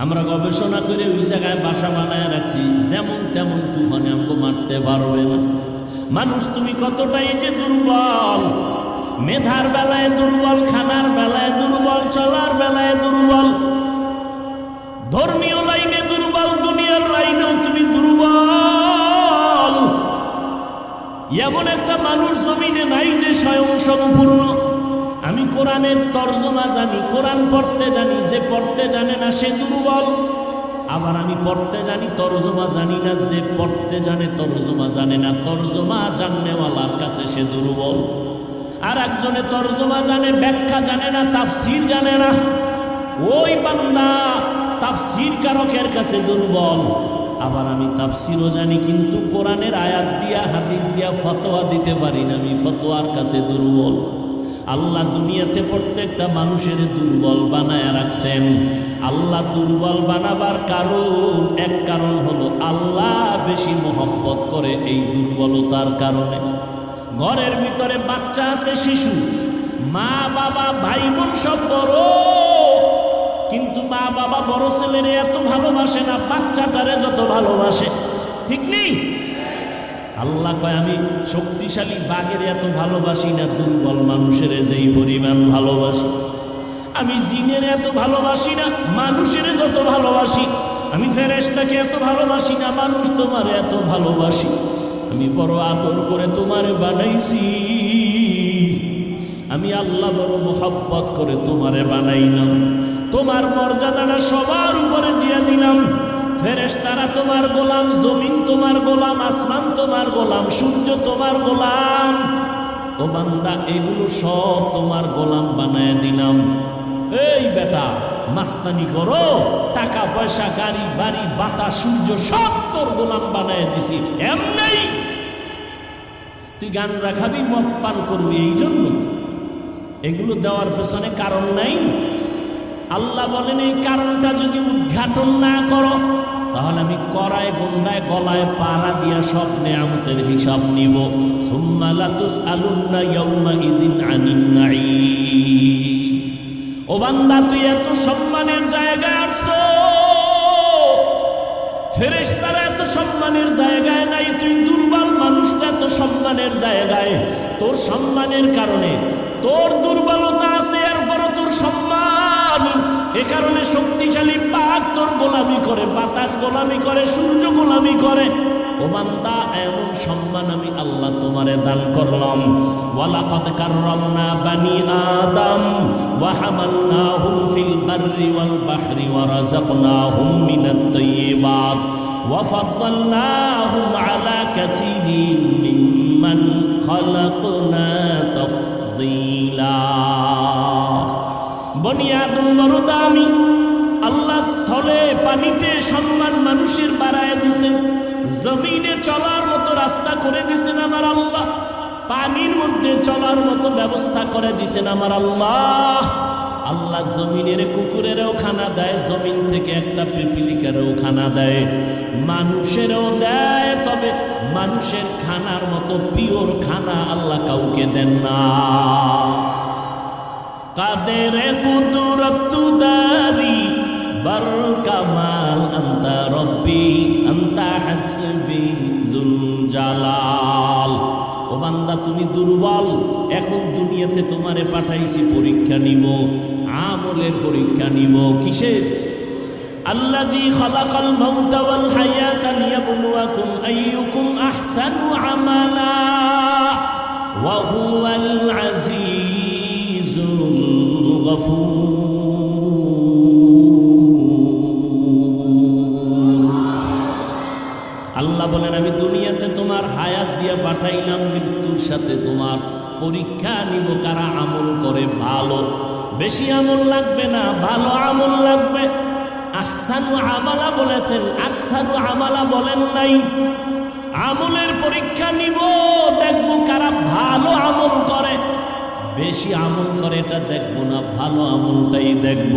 Speaker 1: আমরা গবেষণা করে ওই জায়গায় বাসা বানায় রাখছি, যেমন তেমন তুফানে আমাকে মারতে পারবে না। মানুষ তুমি কতটাই যে দুর্বল, মেধার বেলায় দুর্বল, খানার বেলায় দুর্বল, চলার বেলায় দুর্বল, ধর্মীয় লাইনে দুর্বল, দুনিয়ার লাইনেও তুমি দুর্বল। এমন একটা মানুষ জমিনে নাই যে স্বয়ং সম্পূর্ণ। আমি কোরআনের তর্জমা জানি, কোরআন পড়তে জানি, যে পড়তে জানে না সে দুর্বল। আবার আমি পড়তে জানি, তর্জমা জানি না, যে পড়তে জানে তর্জমা জানে না, তর্জমা জাননেওয়ালার কাছে সে দুর্বল। আর একজনে তর্জমা জানে, ব্যাখ্যা জানে না, তাফসীর জানে না, ওই বান্দা তাফসীর কারকের কাছে দুর্বল। আবার আমি তাফসীরও জানি, কিন্তু কোরআনের আয়াত দিয়া হাদিস দিয়া ফতোয়া দিতে পারি না, আমি ফতোয়ার কাছে দুর্বল। আল্লাহ দুনিয়াতে প্রত্যেকটা মানুষের দুর্বল বানায় রাখছেন। আল্লাহ দুর্বল বানাবার কারণ, এক কারণ হলো আল্লাহ বেশি মহব্বত করে এই দুর্বলতার কারণে। ঘরের ভিতরে বাচ্চা আছে, শিশু, মা বাবা ভাই বোন সব বড়, কিন্তু মা বাবা বড় ছেলেরে এত ভালোবাসে না বাচ্চাটারে যত ভালোবাসে। ঠিক নেই? আল্লাহ কয় আমি শক্তিশালী বাঘের এত ভালোবাসি না দুর্বল মানুষের যেই পরিমাণ ভালোবাসি। আমি জিনের এত ভালোবাসি না মানুষের যত ভালোবাসি। আমি ফেরেশতাকে এত ভালোবাসি না মানুষ তোমার এত ভালোবাসি। আমি বড় আদর করে তোমারে বানাইছি। আমি আল্লাহ বড় মোহাব্বত করে তোমারে বানাইলাম। তোমার মর্যাদাটা সবার উপরে দিয়ে দিলাম। ফেরেশতারা তোমার গোলাম, জমিন তোমার গোলাম, আসমান তোমার গোলাম, সূর্য তোমার গোলাম। ও বান্দা, এগুলো সব তোমার গোলাম বানায় দিলাম। এই বেটা, মাস্তানি করো, টাকা পয়সা, গাড়ি বাড়ি, বাতাস, সূর্য সব তোর গোলাম বানায় দিছি। এমনি তুই গাঞ্জা খাবি, মদ পান করবি, এই জন্য এগুলো দেওয়ার পেছনে কারণ নাই। আল্লাহ বলেন এই কারণটা যদি উদ্ঘাটন না করো তাহলে আমি করায় গন্ডায় গলায় পাড়া দিয়া সব নেয়ামতের হিসাব নিব। সুম্মা লাতুসআলুন্না ইয়াউমাইযিন আনিন নাঈম। ও বান্দা, তুই এত সম্মানের জায়গায় আসছো, ফেরেশতারা এত সম্মানের জায়গায় নাই। তুই দুর্বল মানুষটা এত সম্মানের জায়গায়। তোর সম্মানের কারণে তোর দুর্বলতা আছে, এরপরও তোর সম্মান। এ কারণে শক্তিশালী পাক তোর গোলামি করে, বাতাস গোলামি করে, সূর্য গোলামি করে। ও বান্দা, এমন সম্মান আমি আল্লাহ তোমারে দান করলাম। ওয়ালাকাদ কাররামনা বানি আদম ওয়া হামালনাহুম ফিল বাররি ওয়াল বাহরি ওয়া রাযাকনাহুম মিনাত তাইয়্যিবাত ওয়া ফাদ্দালনাহুম আলা কাসীরিন মিম্মান খালাকনা তাফদীলা। বনি আদম বড় দামি। আল্লাহ স্থলে পানিতে সম্মান মানুষের বাড়ায় দিছেন, জমিনে চলার মতো রাস্তা করে দিছেন আমার আল্লাহ, পানির মধ্যে চলার মতো ব্যবস্থা করে দিছেন আমার আল্লাহ। আল্লাহ জমিনের কুকুরেরও খানা দেয়, জমিন থেকে একটা পিপিলিকারও খানা দেয়, মানুষেরও দেয়। তবে মানুষের খানার মতো পিওর খানা আল্লাহ কাউকে দেন না। কাদের কুদরত দারি বার কামাল আন্তা রব্বি আন্তা হাসবি যুল জালাল। ও বান্দা, তুমি দুর্বল। এখন দুনিয়াতে তোমারে পাঠাইছি পরীক্ষা নিব, আমলের পরীক্ষা নিব। কিসের? আল্লাযী খালাকাল মাউতা ওয়াল হায়াতা লিয়াবলুয়াকুম আইয়ুকুম আহসানু আমালা ওয়া হুয়াল আজিজুল গফুর। আল্লাহ বলেন আমি দুনিয়াতে তোমার হায়াত দিয়ে পাঠাইলাম, মৃত্যুর সাথে তোমার পরীক্ষা নিব কারা আমল করে ভালো। বেশি আমল লাগবে না, ভালো আমল লাগবে। আহসানু আমালা বলেছেন, আকসারু আমালা বলেন নাই। আমলের পরীক্ষা নিব, দেখব কারা ভালো আমল করে। বেশি আমল করে এটা দেখব না, ভালো আমলটাই দেখব।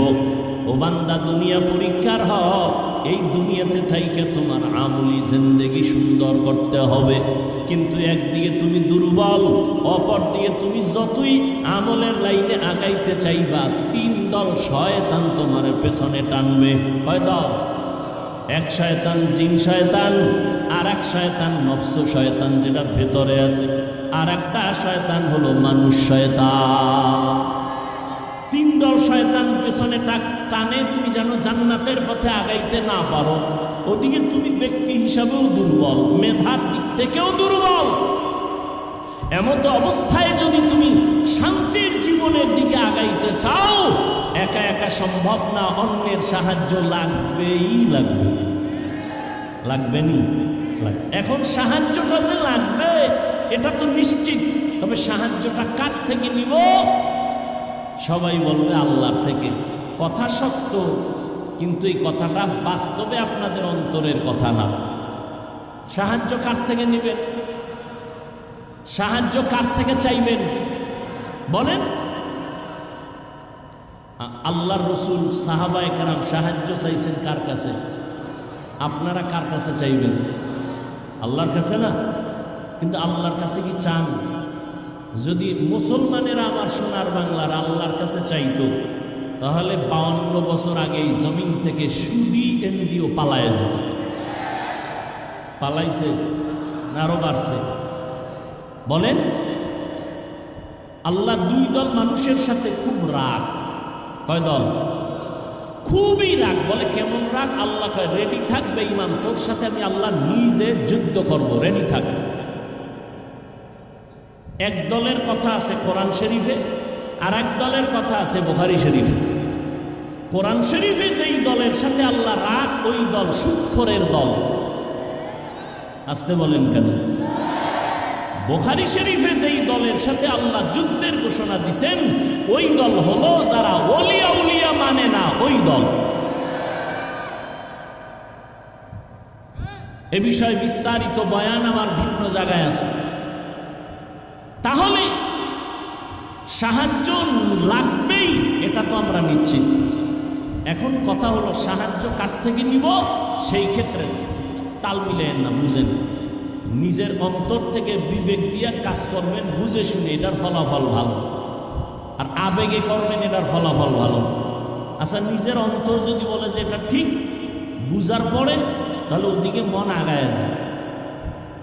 Speaker 1: ও বান্দা, দুনিয়া পরীক্ষার হক। এই দুনিয়াতে থাইকে তোমার আমলি জিন্দেগি সুন্দর করতে হবে। কিন্তু একদিকে তুমি দুর্বল, অপর দিকে তুমি যতই আমলের লাইনে আগাইতে চাইবা, তিন দল শয়তান তোমার পেছনে টানবে। কয় দল? এক শয়তান জিন শয়তান, আর এক শয়তান নফস শয়তান, যেটা ভেতরে আছে। আর একটা শয়তান হলো মানুষ শয়তান। তিন দল শয়তান পেছনে টানে, তুমি যেন জান্নাতের পথে আগাইতে না পারো। ওদিকে তুমি ব্যক্তি হিসাবেও দুর্বল, মেধার দিক থেকেও দুর্বল। এমত অবস্থায় যদি তুমি শান্তির জীবনের দিকে আগাইতে চাও, একা একা সম্ভব না, অন্যের সাহায্য লাগবেই লাগবে। লাগবেনি? এখন সাহায্যটা যে লাগবে এটা তো নিশ্চিত, তবে সাহায্যটা কার থেকে নিব? সবাই বলবে আল্লাহর থেকে। কথা সত্য, কিন্তু এই কথাটা বাস্তবে আপনাদের অন্তরের কথা না। সাহায্য কার থেকে নেবেন? সাহায্য কার থেকে চাইবেন বলেন? আল্লাহর রসুল সাহাবায়ে কেরাম সাহায্য চাইছেন কার কাছে? আপনারা কার কাছে চাইবেন? আল্লাহর কাছে না? কিন্তু আল্লাহর কাছে কি চান? যদি মুসলমানেরা আমার সোনার বাংলার আল্লাহর কাছে চাইতো, তাহলে 52 বছর আগে এই জমিন থেকে সুদি এনজিও পালায় যেত। পালাইছে না আরো বাড়ছে? বলেন। আল্লাহ দুই দল মানুষের সাথে খুব রাগ। কয় দল? খুবই রাগ। বলে কেমন রাগ? আল্লাহ কয় রেডি থাকবে ইমান, তোর সাথে আমি আল্লাহ নিজে যুদ্ধ করব, রেডি থাক। এক দলের কথা আছে কোরআন শরীফে, আর এক দলের কথা আছে বুখারী শরীফে। কোরআন শরীফে যেই দলের সাথে আল্লাহ রাগ, ওই দল সুদখোরের দল। আসতে বলেন কেন? বুখারী শরীফে যেই দলের সাথে আল্লাহ যুদ্ধের ঘোষণা দিছেন, ওই দল হলো যারা ওলিয়া উলিয়া মানে না, ওই দল। এ বিষয়ে বিস্তারিত বয়ান আমার ভিন্ন জায়গায় আছে। তাহলে সাহায্য লাগবেই, এটা তো আমরা নিশ্চিত। এখন কথা হলো সাহায্য কার থেকে নিব? সেই ক্ষেত্রে তাল মিলেন না, বুঝেন। নিজের অন্তর থেকে বিবেক দিয়ে কাজ করবেন, বুঝে শুনে, এটার ফলাফল ভালো। আর আবেগে করবেন, এটার ফলাফল ভালো। আচ্ছা, নিজের অন্তর যদি বলে যে এটা ঠিক, বুঝার পরে তাহলে ওদিকে মন আগায় যায়।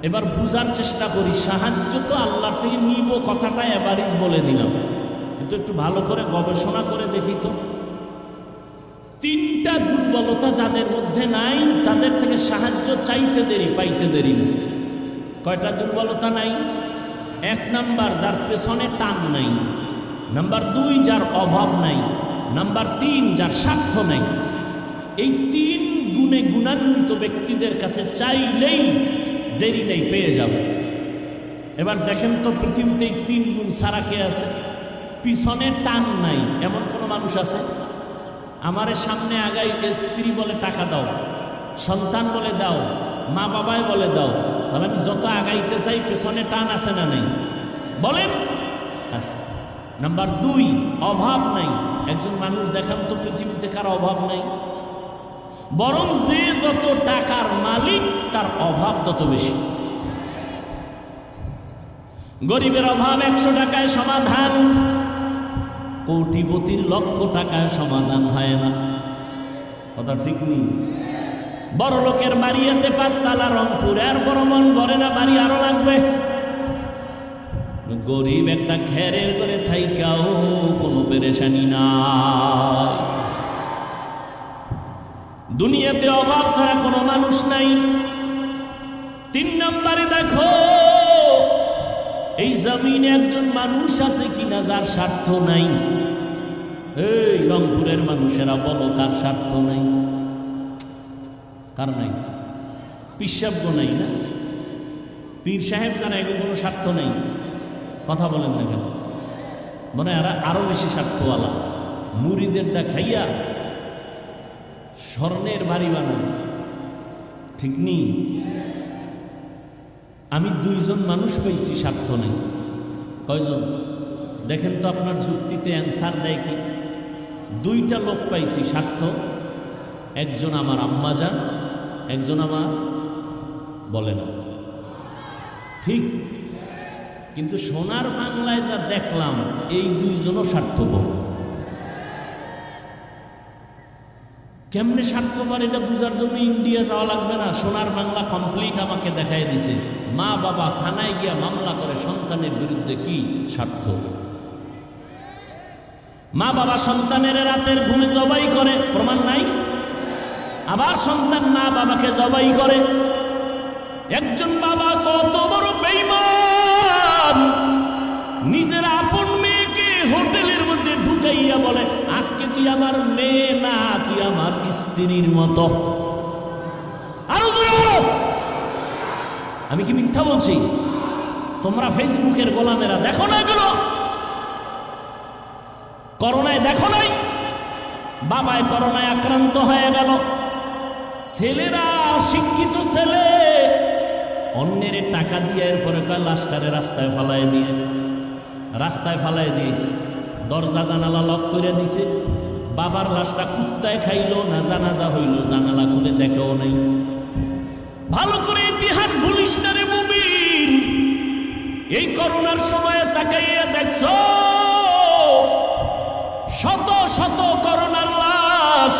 Speaker 1: এবার বুঝার চেষ্টা করি, সাহায্য তো আল্লাহর থেকে নিব কথাটা এভারেজ বলে দিলাম, কিন্তু একটু ভালো করে গবেষণা করে দেখি তো। তিনটা দুর্বলতা যাদের মধ্যে নাই, তাদের থেকে সাহায্য চাইতে দেরি, পাইতে দেরি না। কয়টা দুর্বলতা নাই? 1 নাম্বার, যার পেছনে টান নাই। নাম্বার 2, যার অভাব নাই। নাম্বার 3, যার স্বার্থ নাই। এই 3 গুণে গুণান্বিত ব্যক্তিদের কাছে চাইলেই দেরি নেই, পেয়ে যাবে। এবার দেখেন তো পৃথিবীতে এই 3 গুণ ছাড়া কে আছে? পিছনে টান নাই এমন কোনো মানুষ আছে? আমারে সামনে আগাই স্ত্রী বলে টাকা দাও, সন্তান বলে দাও, মা বাবাই বলে দাও, তাহলে আমি যত আগাইতে চাই পেছনে টান আছে না নেই? বলেন আছে। নাম্বার 2, অভাব নাই। একজন মানুষ দেখান তো পৃথিবীতে কার অভাব নাই? বরং যে যত টাকার মালিক তার অভাব তত বেশি। গরিবের অভাব 100 টাকায় সমাধান, কোটিপতির লক্ষ টাকায় সমাধান হয় না। কথা ঠিক নেই? বড় লোকের বাড়ি আছে 5 তালা রংপুর, এরপর মন ভরে না, বাড়ি আরো লাগবে। গরিব একটা খেরের করে থাইকাও কোনো পেরেশানি নাই। দুনিয়াতে অভাব ছাড়া কোনো মানুষ নাই। 3 নম্বরে দেখো, এই জমিনে একজন মানুষ আছে কিনা যার স্বার্থ নাই? এই রংপুরের মানুষেরা বলো, কার স্বার্থ নাই? কার নাই? পিসাব্য নাই না? পীর সাহেব জানা এগুলো কোনো স্বার্থ নেই। কথা বলেন না কেন? মানে এরা আরো বেশি স্বার্থওয়ালা। মুরিদেরটা খাইয়া স্বর্ণের বাড়ি বানায়, ঠিক নেই? আমি 2 জন মানুষ পাইছি স্বার্থ নেই। কয়জন? দেখেন তো আপনার যুক্তিতে অ্যান্সার দেয় কি? 2টা লোক পাইছি স্বার্থ। একজন আমার আম্মাজান, একজন আমার বলে না, ঠিক? কিন্তু সোনার বাংলায় যা দেখলাম, এই 2 জনও স্বার্থপর। কেমনে স্বার্থপর এটা বুঝার জন্য ইন্ডিয়া যাওয়া লাগবে না, সোনার বাংলা কমপ্লিট আমাকে দেখাই দিছে। মা বাবা থানায় গিয়া মামলা করে সন্তানের বিরুদ্ধে কি স্বার্থ? মা বাবা সন্তানের রাতের ঘুমে জবাই করে, প্রমাণ নাই? আবার সন্তান মা বাবাকে জবাই করে। একজন বাবা কত বড় বেঈমান, নিজের আপন মেয়েকে হোটেলের মধ্যে ঢুকাইয়া বলে, আজকে তুই আমার মেয়ে না, তুই আমার স্ত্রীর মতো। আরো জোরে বলো। আমি কি মিথ্যা বলছি? তোমরা ফেসবুকের গোলামেরা দেখো না এগুলো? করোনায় দেখো নাই? বাবায় করোনায় আক্রান্ত হয়ে গেল, ছেলেরা, শিক্ষিত ছেলে অন্যের টাকা দিয়ে এরপরে লাশটারে রাস্তায় ফালাই দিয়েছে, দরজা জানালা লক করে দিছে। বাবার লাশটা কুত্তায় খাইলো না জানাজা হইল, জানালা খুলে দেখেও নাই। ভালো করে ইতিহাস ভুলিস না রে মুমিন। এই করোনার সময়ে তাকাইয়া দেখছো শত শত করোনার লাশ।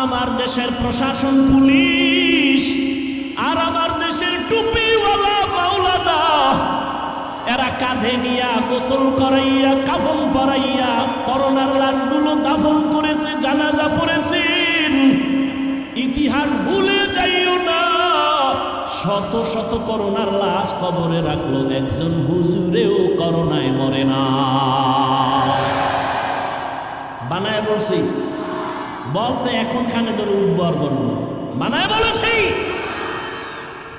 Speaker 1: আমার দেশের প্রশাসন, পুলিশ আর আমার দেশের টুপিওয়ালা মাওলানা, এরা কাঁধে নিয়া গোসল করাইয়া কাফন পরাইয়া করোনার লাশগুলো দাফন করেছে, জানাজা পড়েছেন। ইতিহাস ভুলে যাইও না, শত শত করোনার লাশ কবরে রাখলো, একজন হুজুরেও করোনায় মরে না। বানায় বলছি, বলতে এখন কানে ধরে উঠবো আর বসবো। বানায় বলেছি,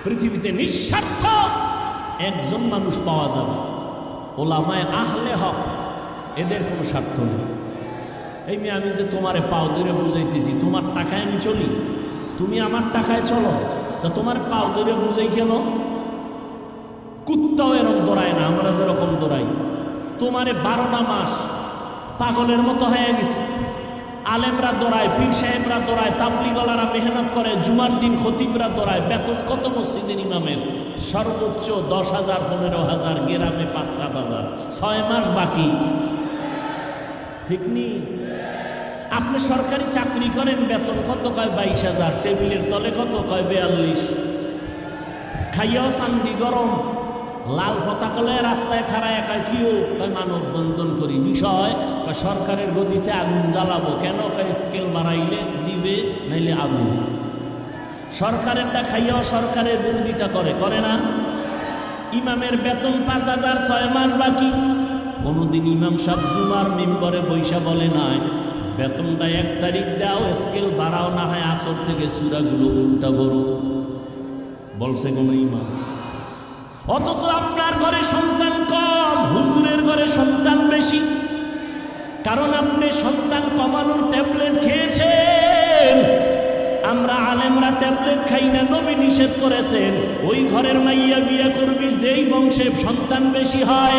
Speaker 1: পৃথিবীতে নিঃস্বার্থ একজন মানুষ পাওয়া যাবে, ওলামায়ে আহলে হক, এদের কোনো স্বার্থ নেই। এই মেয়ে, আমি যে তোমারে পাও ধরে বুঝাইতেছি, তোমার টাকায় আমি চলি, তুমি আমার টাকায় চলো, তা তোমার পাও ধরে বুঝাই কেন? কুত্তাও এরকম দৌড়ায় না, আমরা যেরকম দৌড়াই। তোমারে 12টা মাস পাগলের মতো হয়ে গেছে। আলেমরা দৌড়ায়, পীর সাহেবরা দৌড়ায়, তাবলিগলারা মেহনত করে, জুমার দিন খতিবরা দৌড়ায়। বেতন কত মসজিদের ইমামের? সর্বোচ্চ 10,000, 15,000, গ্রামে 5-7,000। 6 মাস বাকি, ঠিক নি? আপনি সরকারি চাকরি করেন, বেতন কত? কয় 22,000। টেবিলের তলে কত? কয় 42। খাইয়াও চান্দি গরম, লাল পতাকা রাস্তায় খাড়ায় একা কিও কয় মানববন্ধন করি। বিষয় সরকারের গদিতে আগুন জ্বালাবো কেন? কয় স্কেল বাড়াইলে দিবে, নাইলে আগুন। সরকারেরটা খাইয়াও সরকারের বিরোধিতা করে না? ইমামের বেতন 5,000, 6 মাস বাকি। কোনদিন ইমাম সাহেব জুমার মিম্বরে বৈশা বলে নাই, বেতনটা 1 তারিখ দাও, স্কেল বাড়াও, না হয় আসর থেকে সূরাগুলো উল্টা বড়। বলছে কোন ইমাম? অথচ আপনার ঘরে সন্তান কম, হুজুরের ঘরে সন্তান বেশি। কারণ আপনি সন্তান কমানোর ট্যাবলেট খেয়েছেন। আমরা আলেমরা ট্যাবলেট খাই না, নবী নিষেধ করেছেন। ওই ঘরের মাইয়া বিয়ে করবি যেই বংশে সন্তান বেশি হয়।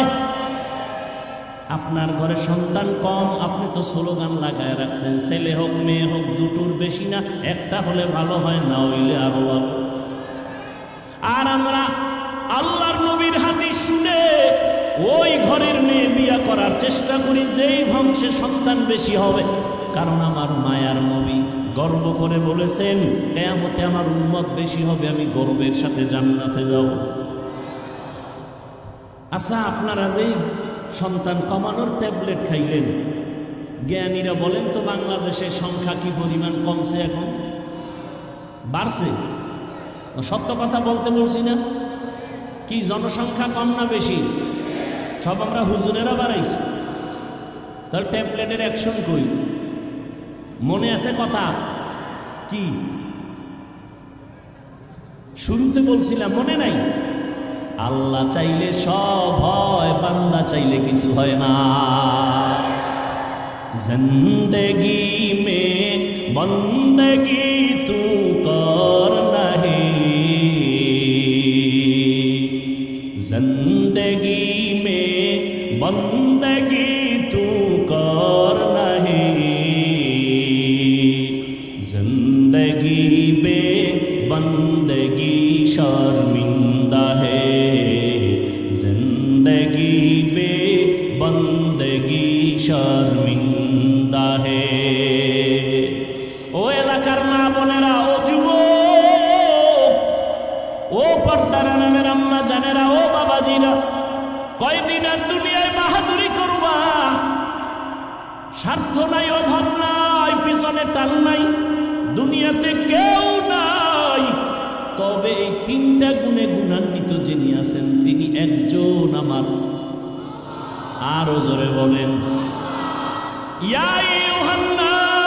Speaker 1: আপনার ঘরে সন্তান কম, আপনি তো স্লোগান লাগায় রাখছেন, ছেলে হোক মেয়ে হোক দুটোর বেশি না, একটা হলে ভালো হয়, না হইলে আরো ভালো। আর আমরা আল্লাহর নবীর হাদিস শুনে ওই ঘরের মেয়ে বিয়ে করার চেষ্টা করি যেই বংশে সন্তান বেশি হবে। কারণ আমার মায়ার নবী গর্ব করে বলেছেন, কিয়ামতে আমার উম্মত বেশি হবে, আমি গর্বের সাথে জান্নাতে যাব। আচ্ছা, আপনারা যেই সন্তান কমানোর ট্যাবলেট খাইলেন, জ্ঞানীরা বলেন তো বাংলাদেশের সংখ্যা কি পরিমাণ কমছে? এখন বাড়ছে? সত্য কথা বলতে বলছি না? কি জনসংখ্যা কম না বেশি? সব আমরা হুজুরেরা বাড়াইছি। তাহলে ট্যাবলেটের অ্যাকশন কই? মনে আছে কথা কি শুরুতে বলছিলাম, মনে নাই? আল্লাহ চাইলে সব হয়, বান্দা চাইলে কিছু হয় না। জিন্দেগি মে বন্দেগি তু কর নাহি, জিন্দেগি মে বন্দেগি তু কর নাহি, জিন্দেগি বে বন্দেগি শর্মিন্দা হে, জিন্দেগি বে বন্দেগি শর্মিন্দা হে। ও এলাকার মা বোনেরা, ও যুবক, ও পর্দার নামের মাইরা কয়দিন আর দুনিয়ায় বাহাদুরি করবা? স্বার্থ নাই, অভাব নাই, পিছনে টান নাই, দুনিয়াতে কেউ নাই। তবে এই তিনটা গুণে গুণান্বিত যিনি আছেন তিনি একজন আমার। আরো জোরে বলেন, ইয়া আইয়ুহান নাস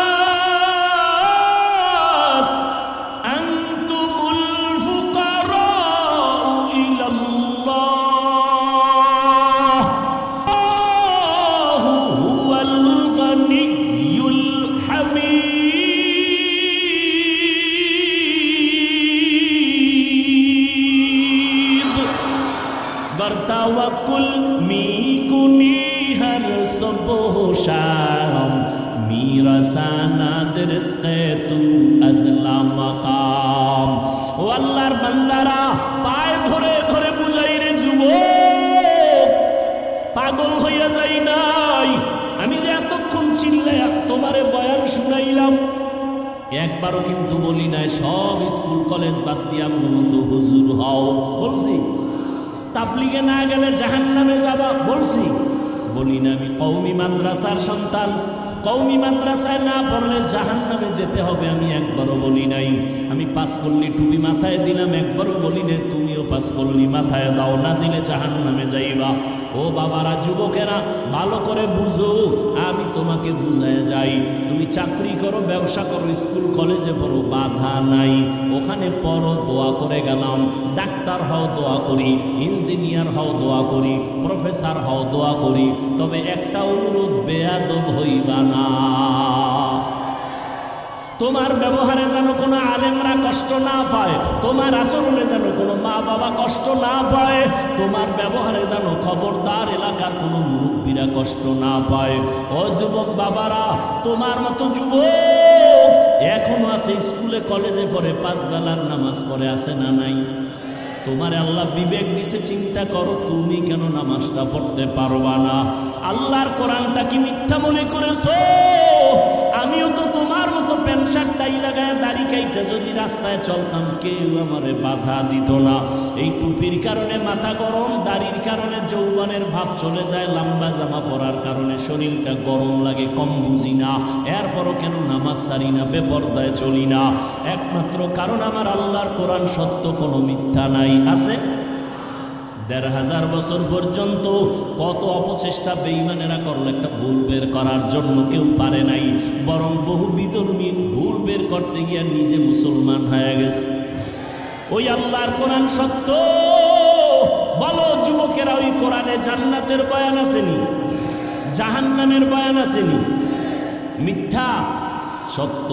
Speaker 1: আনতুমুল ফুকারাউ ইলাল্লাহ আল্লাহু হুয়াল গানিয়্যুল হামিদ। বরতাওয়াক্কুল মিকুনি हर सुबह शाम मेरा सानाद रिज़्क़े तू अज़ला मकाम। ও আল্লাহর বান্দারা, পায়ে ধরে ধরে বুঝাই রে যুবক, পাগল হইয়া যাই নাই। আমি যে এতক্ষণ চিল্লায়া তোমারে বয়ান শুনাইলাম, একবারও কিন্তু বলি নাই সব স্কুল কলেজ বাদ দিয়ে আমার মতো হুজুর হও। বলছি তাবলিগে না গেলে জাহান্নামে যাবা? বলছি বলি না? আমি কওমি মাদ্রাসার সন্তান, কওমি মাদ্রাসায় না পড়লে জাহান্নামে যেতে হবে আমি একবারও বলি নাই। আমি পাস করলি টুপি মাথায় দিলাম, একবারও বলি নাই তুমিও পাস করলি মাথায় দাও, না দিলে জাহান্নামে যাইবা। ও বাবারা, যুবকেরা, ভালো করে বুঝো, আমি তোমাকে বুঝায় যাই। তুমি চাকরি করো, ব্যবসা করো, স্কুল কলেজে পড়ো, বাধা নাই, ওখানে পড়ো, দোয়া করে গেলাম। ডাক্তার হও, দোয়া করি, ইঞ্জিনিয়ার হও, দোয়া করি, প্রফেসর হও, দোয়া করি। তবে একটা অনুরোধ, বেয়াদব হইবা না। তোমার ব্যবহারে যেন কোনো আলেমরা কষ্ট না পায়, তোমার আচরণে যেন কোনো মা বাবা কষ্ট না পায়, তোমার ব্যবহারে যেন খবরদার এলাকার কোনো মুরব্বীরা কষ্ট না পায়। ও যুবক বাবারা, তোমার মতো যুবক এখনো আছে, স্কুলে কলেজে পড়ে, 5 বেলার নামাজ পড়ে, আছে না নাই? তোমার আল্লাহ বিবেক দিছে, চিন্তা করো তুমি কেন নামাজটা পড়তে পারবা না? আল্লাহর কোরআনটা কি মিথ্যা মনে করেছো? আমিও তো তোমার মতো প্যান্ট শার্ট টাই লাগায় দাড়ি কাইটা যদি রাস্তায় চলতাম, কেউ আমারে বাধা দিত না। এই টুপির কারণে মাথা গরম, দাড়ির কারণে যৌবনের ভাব চলে যায়, লম্বা জামা পরার কারণে শরীরটা গরম লাগে, কম বুঝি না, এরপরও কেন নামাজ সারি না, বেপরদায় চলি না? একমাত্র কারণ আমার আল্লাহর কোরআন সত্য, কোনো মিথ্যা নাই। আছে 1500 বছর পর্যন্ত কত অপচেষ্টা বেঈমানেরা করলো একটা ভুল বের করার জন্য, কেউ পারে নাই, বরং বহু বিধর্মী ভুল বের করতে গিয়ে নিজে মুসলমান হয়ে গেছে। ওই আল্লাহর কোরআন সত্য। বলো যুবকেরা, ওই কোরআনে জান্নাতের বয়ান আসেনি? জাহান্নামের বয়ান আসেনি? মিথ্যা সত্য।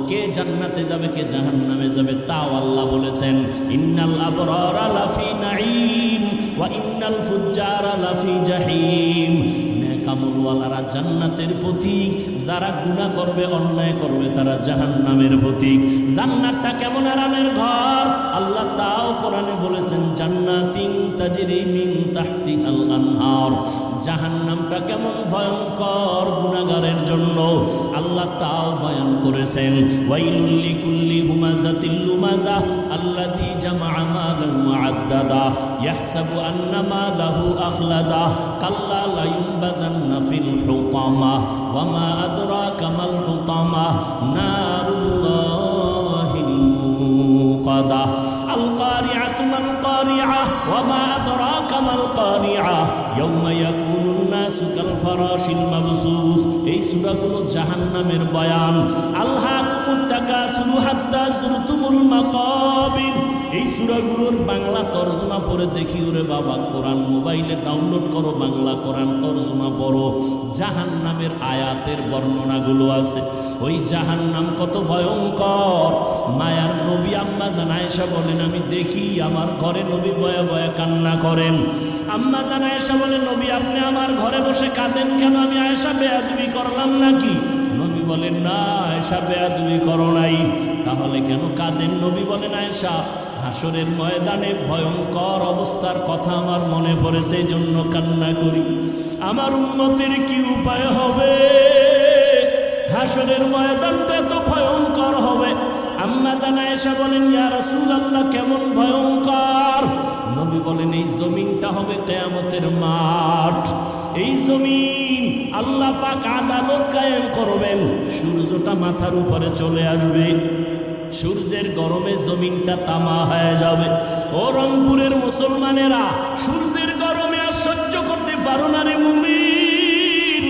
Speaker 1: কে জান্নাতে যাবে, কে জাহান্নামে যাবে তাও আল্লাহ বলেছেন। ইন্নাল আবরারা লাফি নাঈম ওয়া ইন্নাল ফুজ্জারা লাফি জাহিম। নেকামলওয়ালারা জান্নাতের পথিক, যারা গুনাহ করবে, অন্যায় করবে, তারা জাহান্নামের পথিক। জান্নাতটা কেমন আরামের ঘর আল্লাহ তাও কোরআনে বলেছেন, জান্নাতিন তাজরি মিন তাহতিহাল আনহার। জাহান্নামটা কেমন ভয়ঙ্কর গুনাহগারের জন্য আল্লাহ তাও বয়ান করেছেন। ওয়াইলুল লিকুল্লি হুমাযাতিল লুমাযা আল্লাযী জামা'a মালান ওয়া আদ্দাদা ইয়াহসাবু আন্না মালাহু আখলাদা কাল্লা লা ইউনবাযান্না ফিল হুতামা ওয়া মা আদরাকা মাল হুতামা নারুল্লাহিল মুকাদা আল কারিআতু মাল কারিআ ওয়া মা আদরাকা মাল কারিআ ইয়াউমা ইয়াকুনুন নাসু কাল ফারাশিল মাবসুস। এই সূরাগুলো জাহান্নামের বয়ান। আলহাকুমুত তাকাসুরু হাত্তা যুরতুমুল মাকাবির। এই সূরাগুলোর বাংলা তরজমা পড়ে দেখি, ওরে বাবা, কোরআন মোবাইলে ডাউনলোড করো, বাংলা কোরআন তরজমা পড়ো, জাহান্নামের আয়াতের বর্ণনাগুলো আছে। ওই জাহান্নাম কত ভয়ঙ্কর। মায়ার নবী আম্মা জান আয়েশা বলেন, আমি দেখি আমার ঘরে নবী বয়ে বয়ে কান্না করেন। আম্মা জান আয়েশা বলেন, নবী আপনি আমার ঘরে বসে কাঁদেন কেন? আমি আয়েশা বেয়াদবি করলাম নাকি? নবী বলেন, না আয়েশা বেয়াদবি করো নাই। তাহলে কেন কাঁদেন? নবী বলেন, আয়েশা হাসরের ময়দানে ভয়ঙ্কর অবস্থার কথা আমার মনে পড়েছে, এই জন্য কান্না করি। আমার উম্মতের কি উপায় হবে? হাসরের ময়দানটা এত ভয়ঙ্কর হবে। আম্মা জান আয়েশা বলেন, ইয়া রাসূলুল্লাহ কেমন ভয়ঙ্কর? নবী বলেন এই জমিনটা হবে কিয়ামতের মাঠ। এই জমিন আল্লাহ পাক আদালত কায়েম করবেন, সূর্যটা মাথার উপরে চলে আসবে, সূর্যের গরমে জমিনটা তামা হয়ে যাবে। ও রংপুরের মুসলমানেরা, সূর্যের গরমে আর সহ্য করতে পারো না রে মুমিন।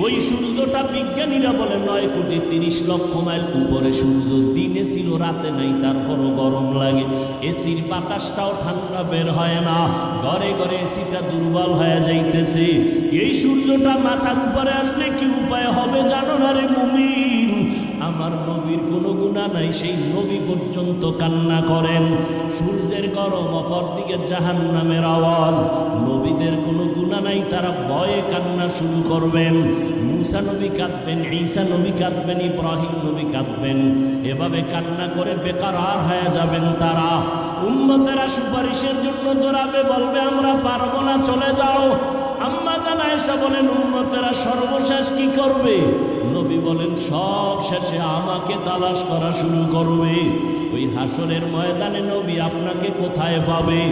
Speaker 1: ওই সূর্যটা বিজ্ঞানীরা বলে 9,30,00,000 মাইল উপরে সূর্য, দিনে ছিল রাতে নাই, তারপরও গরম লাগে। এসির বাতাসটাও ঠান্ডা বের হয় না, ঘরে ঘরে এসিটা দুর্বল হয়ে যাইতেছে। এই সূর্যটা মাথার উপরে আসলে কি উপায় হবে জানো না রে মুমিন? আমার নবীর কোনো গুনাহ নাই, সেই নবী পর্যন্ত কান্না করেন। সূর্যের গরম, অপরদিকে জাহান্নামের আওয়াজ। নবীদের কোনো গুনাহ নাই, তারা ভয়ে কান্না শুরু করবেন। মুসা নবী কাঁদবেন, ঈসা নবী কাঁদবেন, ইব্রাহিম নবী কাঁদবেন। এভাবে কান্না করে বেকারার হয়ে যাবেন তারা। উম্মতেরা সুপারিশের জন্য দৌড়াবে, বলবে আমরা পারবো না, চলে যাও। আম্মা জান আয়েশা বলেন উম্মতেরা সর্বশেষ কি করবে? নবী বলেন সব শেষে আমাকে তালাশ করা শুরু করবে। ওই হাসরের ময়দানে নবী আপনাকে কোথায় পাবে?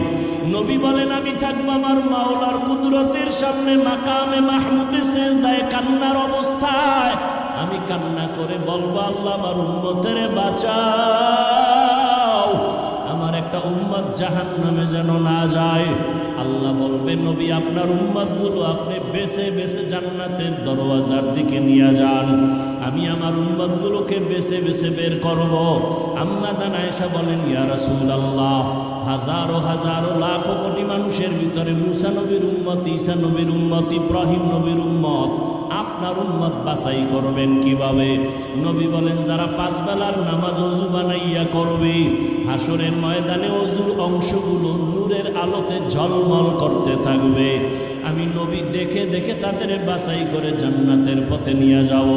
Speaker 1: নবী বলেন আমি থাকবো আমার মাওলার কুদরতের সামনে মাকামে মাহমুদে সেজদায় কান্নার অবস্থায়। আমি কান্না করে বলবো আল্লাহ আমার উম্মতের বাঁচাও, আমার একটা উম্মত জাহান্নামে যেন না যায়। আল্লাহ বলবে নবী আপনার উম্মতগুলো আপনি বেছে বেছে জান্নাতের দরওয়াজার দিকে নিয়ে যান, আমি আমার উম্মতগুলোকে বেছে বেছে বের করব। আম্মা জান আয়েশা বলেন ইয়া রাসূলুল্লাহ, হাজারো হাজারো লাখো কোটি মানুষের ভিতরে মুসা নবীর উম্মত, ঈসা নবীর উম্মত, ইব্রাহিম নবীর উম্মত, আপনার উম্মত বাছাই করবেন কিভাবে? নবী বলেন যারা 5 বেলার নামাজ ওযু বানাইয়া করবে, হাসরের ময়দানে ওযুর অংশগুলো নূরের আলোতে ঝলমল করতে থাকবে। আমি নবী দেখে দেখে তাদের বাছাই করে জান্নাতের পথে নিয়ে যাব,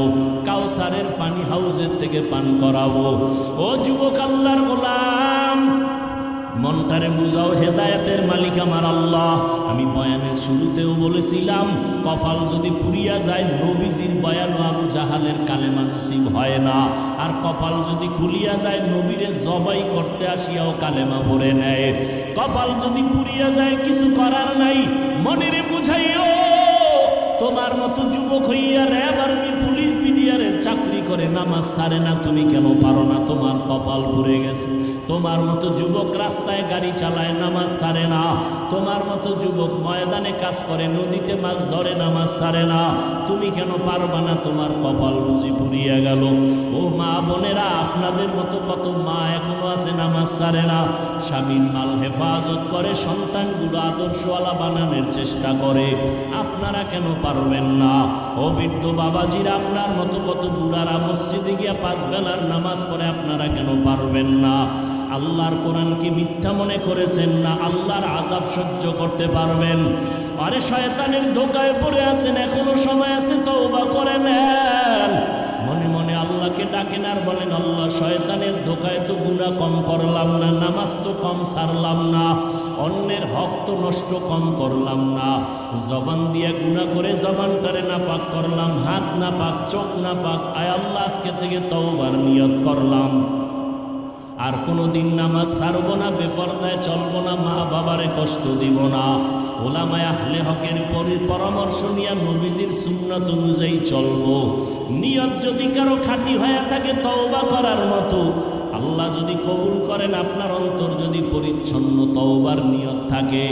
Speaker 1: কাউসারের পানি হাউজের থেকে পান করাবো। ও যুবক আল্লাহর গোলাম, মনটারে বুঝাও, হেদায়েতের মালিক আমার আল্লাহ। আমি বয়ানের শুরুতেও বলেছিলাম কপাল যদি পুড়িয়া যায়, নবীজির বয়ান ও আবু জাহালের কালেমা নসিব হয় না। আর কপাল যদি খুলিয়া যায়, নবীরে জবাই করতে আসিয়াও কালেমা পড়ে নেয়। কপাল যদি পুড়িয়া যায় কিছু করার নাই, মনেরে বুঝাইও তোমার মতো যুবক হইয়া র্যাব আর্মি পুলিশ বিডিআরের চাকরি করে নামাজ ছাড়ে না, তুমি কেন পারো না? তোমার কপাল পুড়ে গেছে। তোমার মতো যুবক রাস্তায় গাড়ি চালায়, নামাজ ছাড়ে না। তোমার মতো যুবক ময়দানে কাজ করে, নদীতে মাছ ধরে, নামাজ ছাড়ে না। তুমি কেন পারবা না? তোমার কপাল বুঝি পুড়িয়া গেল। ও মা বোনেরা, আপনাদের মতো কত মা এখনো আছে নামাজ ছাড়ে না, স্বামীর মাল হেফাজত করে, সন্তানগুলো আদর্শওয়ালা বানানোর চেষ্টা করে। আপনারা কেন পারবেন না? ও বৃদ্ধ বাবাজিরা, আপনার মতো কত বুড়ারা মসজিদে গিয়া 5 বেলার নামাজ পড়ে, আপনারা কেন পারবেন না? আল্লাহর কোরআন কি মিথ্যা মনে করেছেন না? আল্লাহর আযাব সহ্য করতে পারবেন? আরে শয়তানের ধোঁকায় পড়ে আছেন, এখনো সময় আছে, তওবা করে নেন। মনে মনে আল্লাহকে ডাকেন আর বলেন আল্লাহ শয়তানের ধোঁকায় তো গুনাহ কম করলাম না, নামাজ তো কম ছাড়লাম না, অন্যের হক তো নষ্ট কম করলাম না, জবান দিয়ে গুনাহ করে জবানটারে নাপাক করলাম, হাত নাপাক, চোখ নাপাক, আয় আল্লাহ আজকে থেকে তওবার নিয়ত করলাম, আর কোনোদিন নামাজ ছাড়বো না, বেপরদায় চলবো না, মা বাবারে কষ্ট দিব না, ওলামায়ে আহলে হকের পরামর্শ নিয়ে নবীজির সুন্নাত অনুযায়ী চলবো। নিয়ত যদি কারো খাঁটি হয়ে থাকে তওবা করার মতো, আল্লাহ যদি কবুল করেন, আপনার অন্তর যদি পরিচ্ছন্ন তওবার নিয়ত থাকে,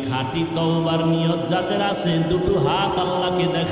Speaker 1: খাঁটি তওবার নিয়ত যাদের আছে, দুটো হাত আল্লাহকে দেখা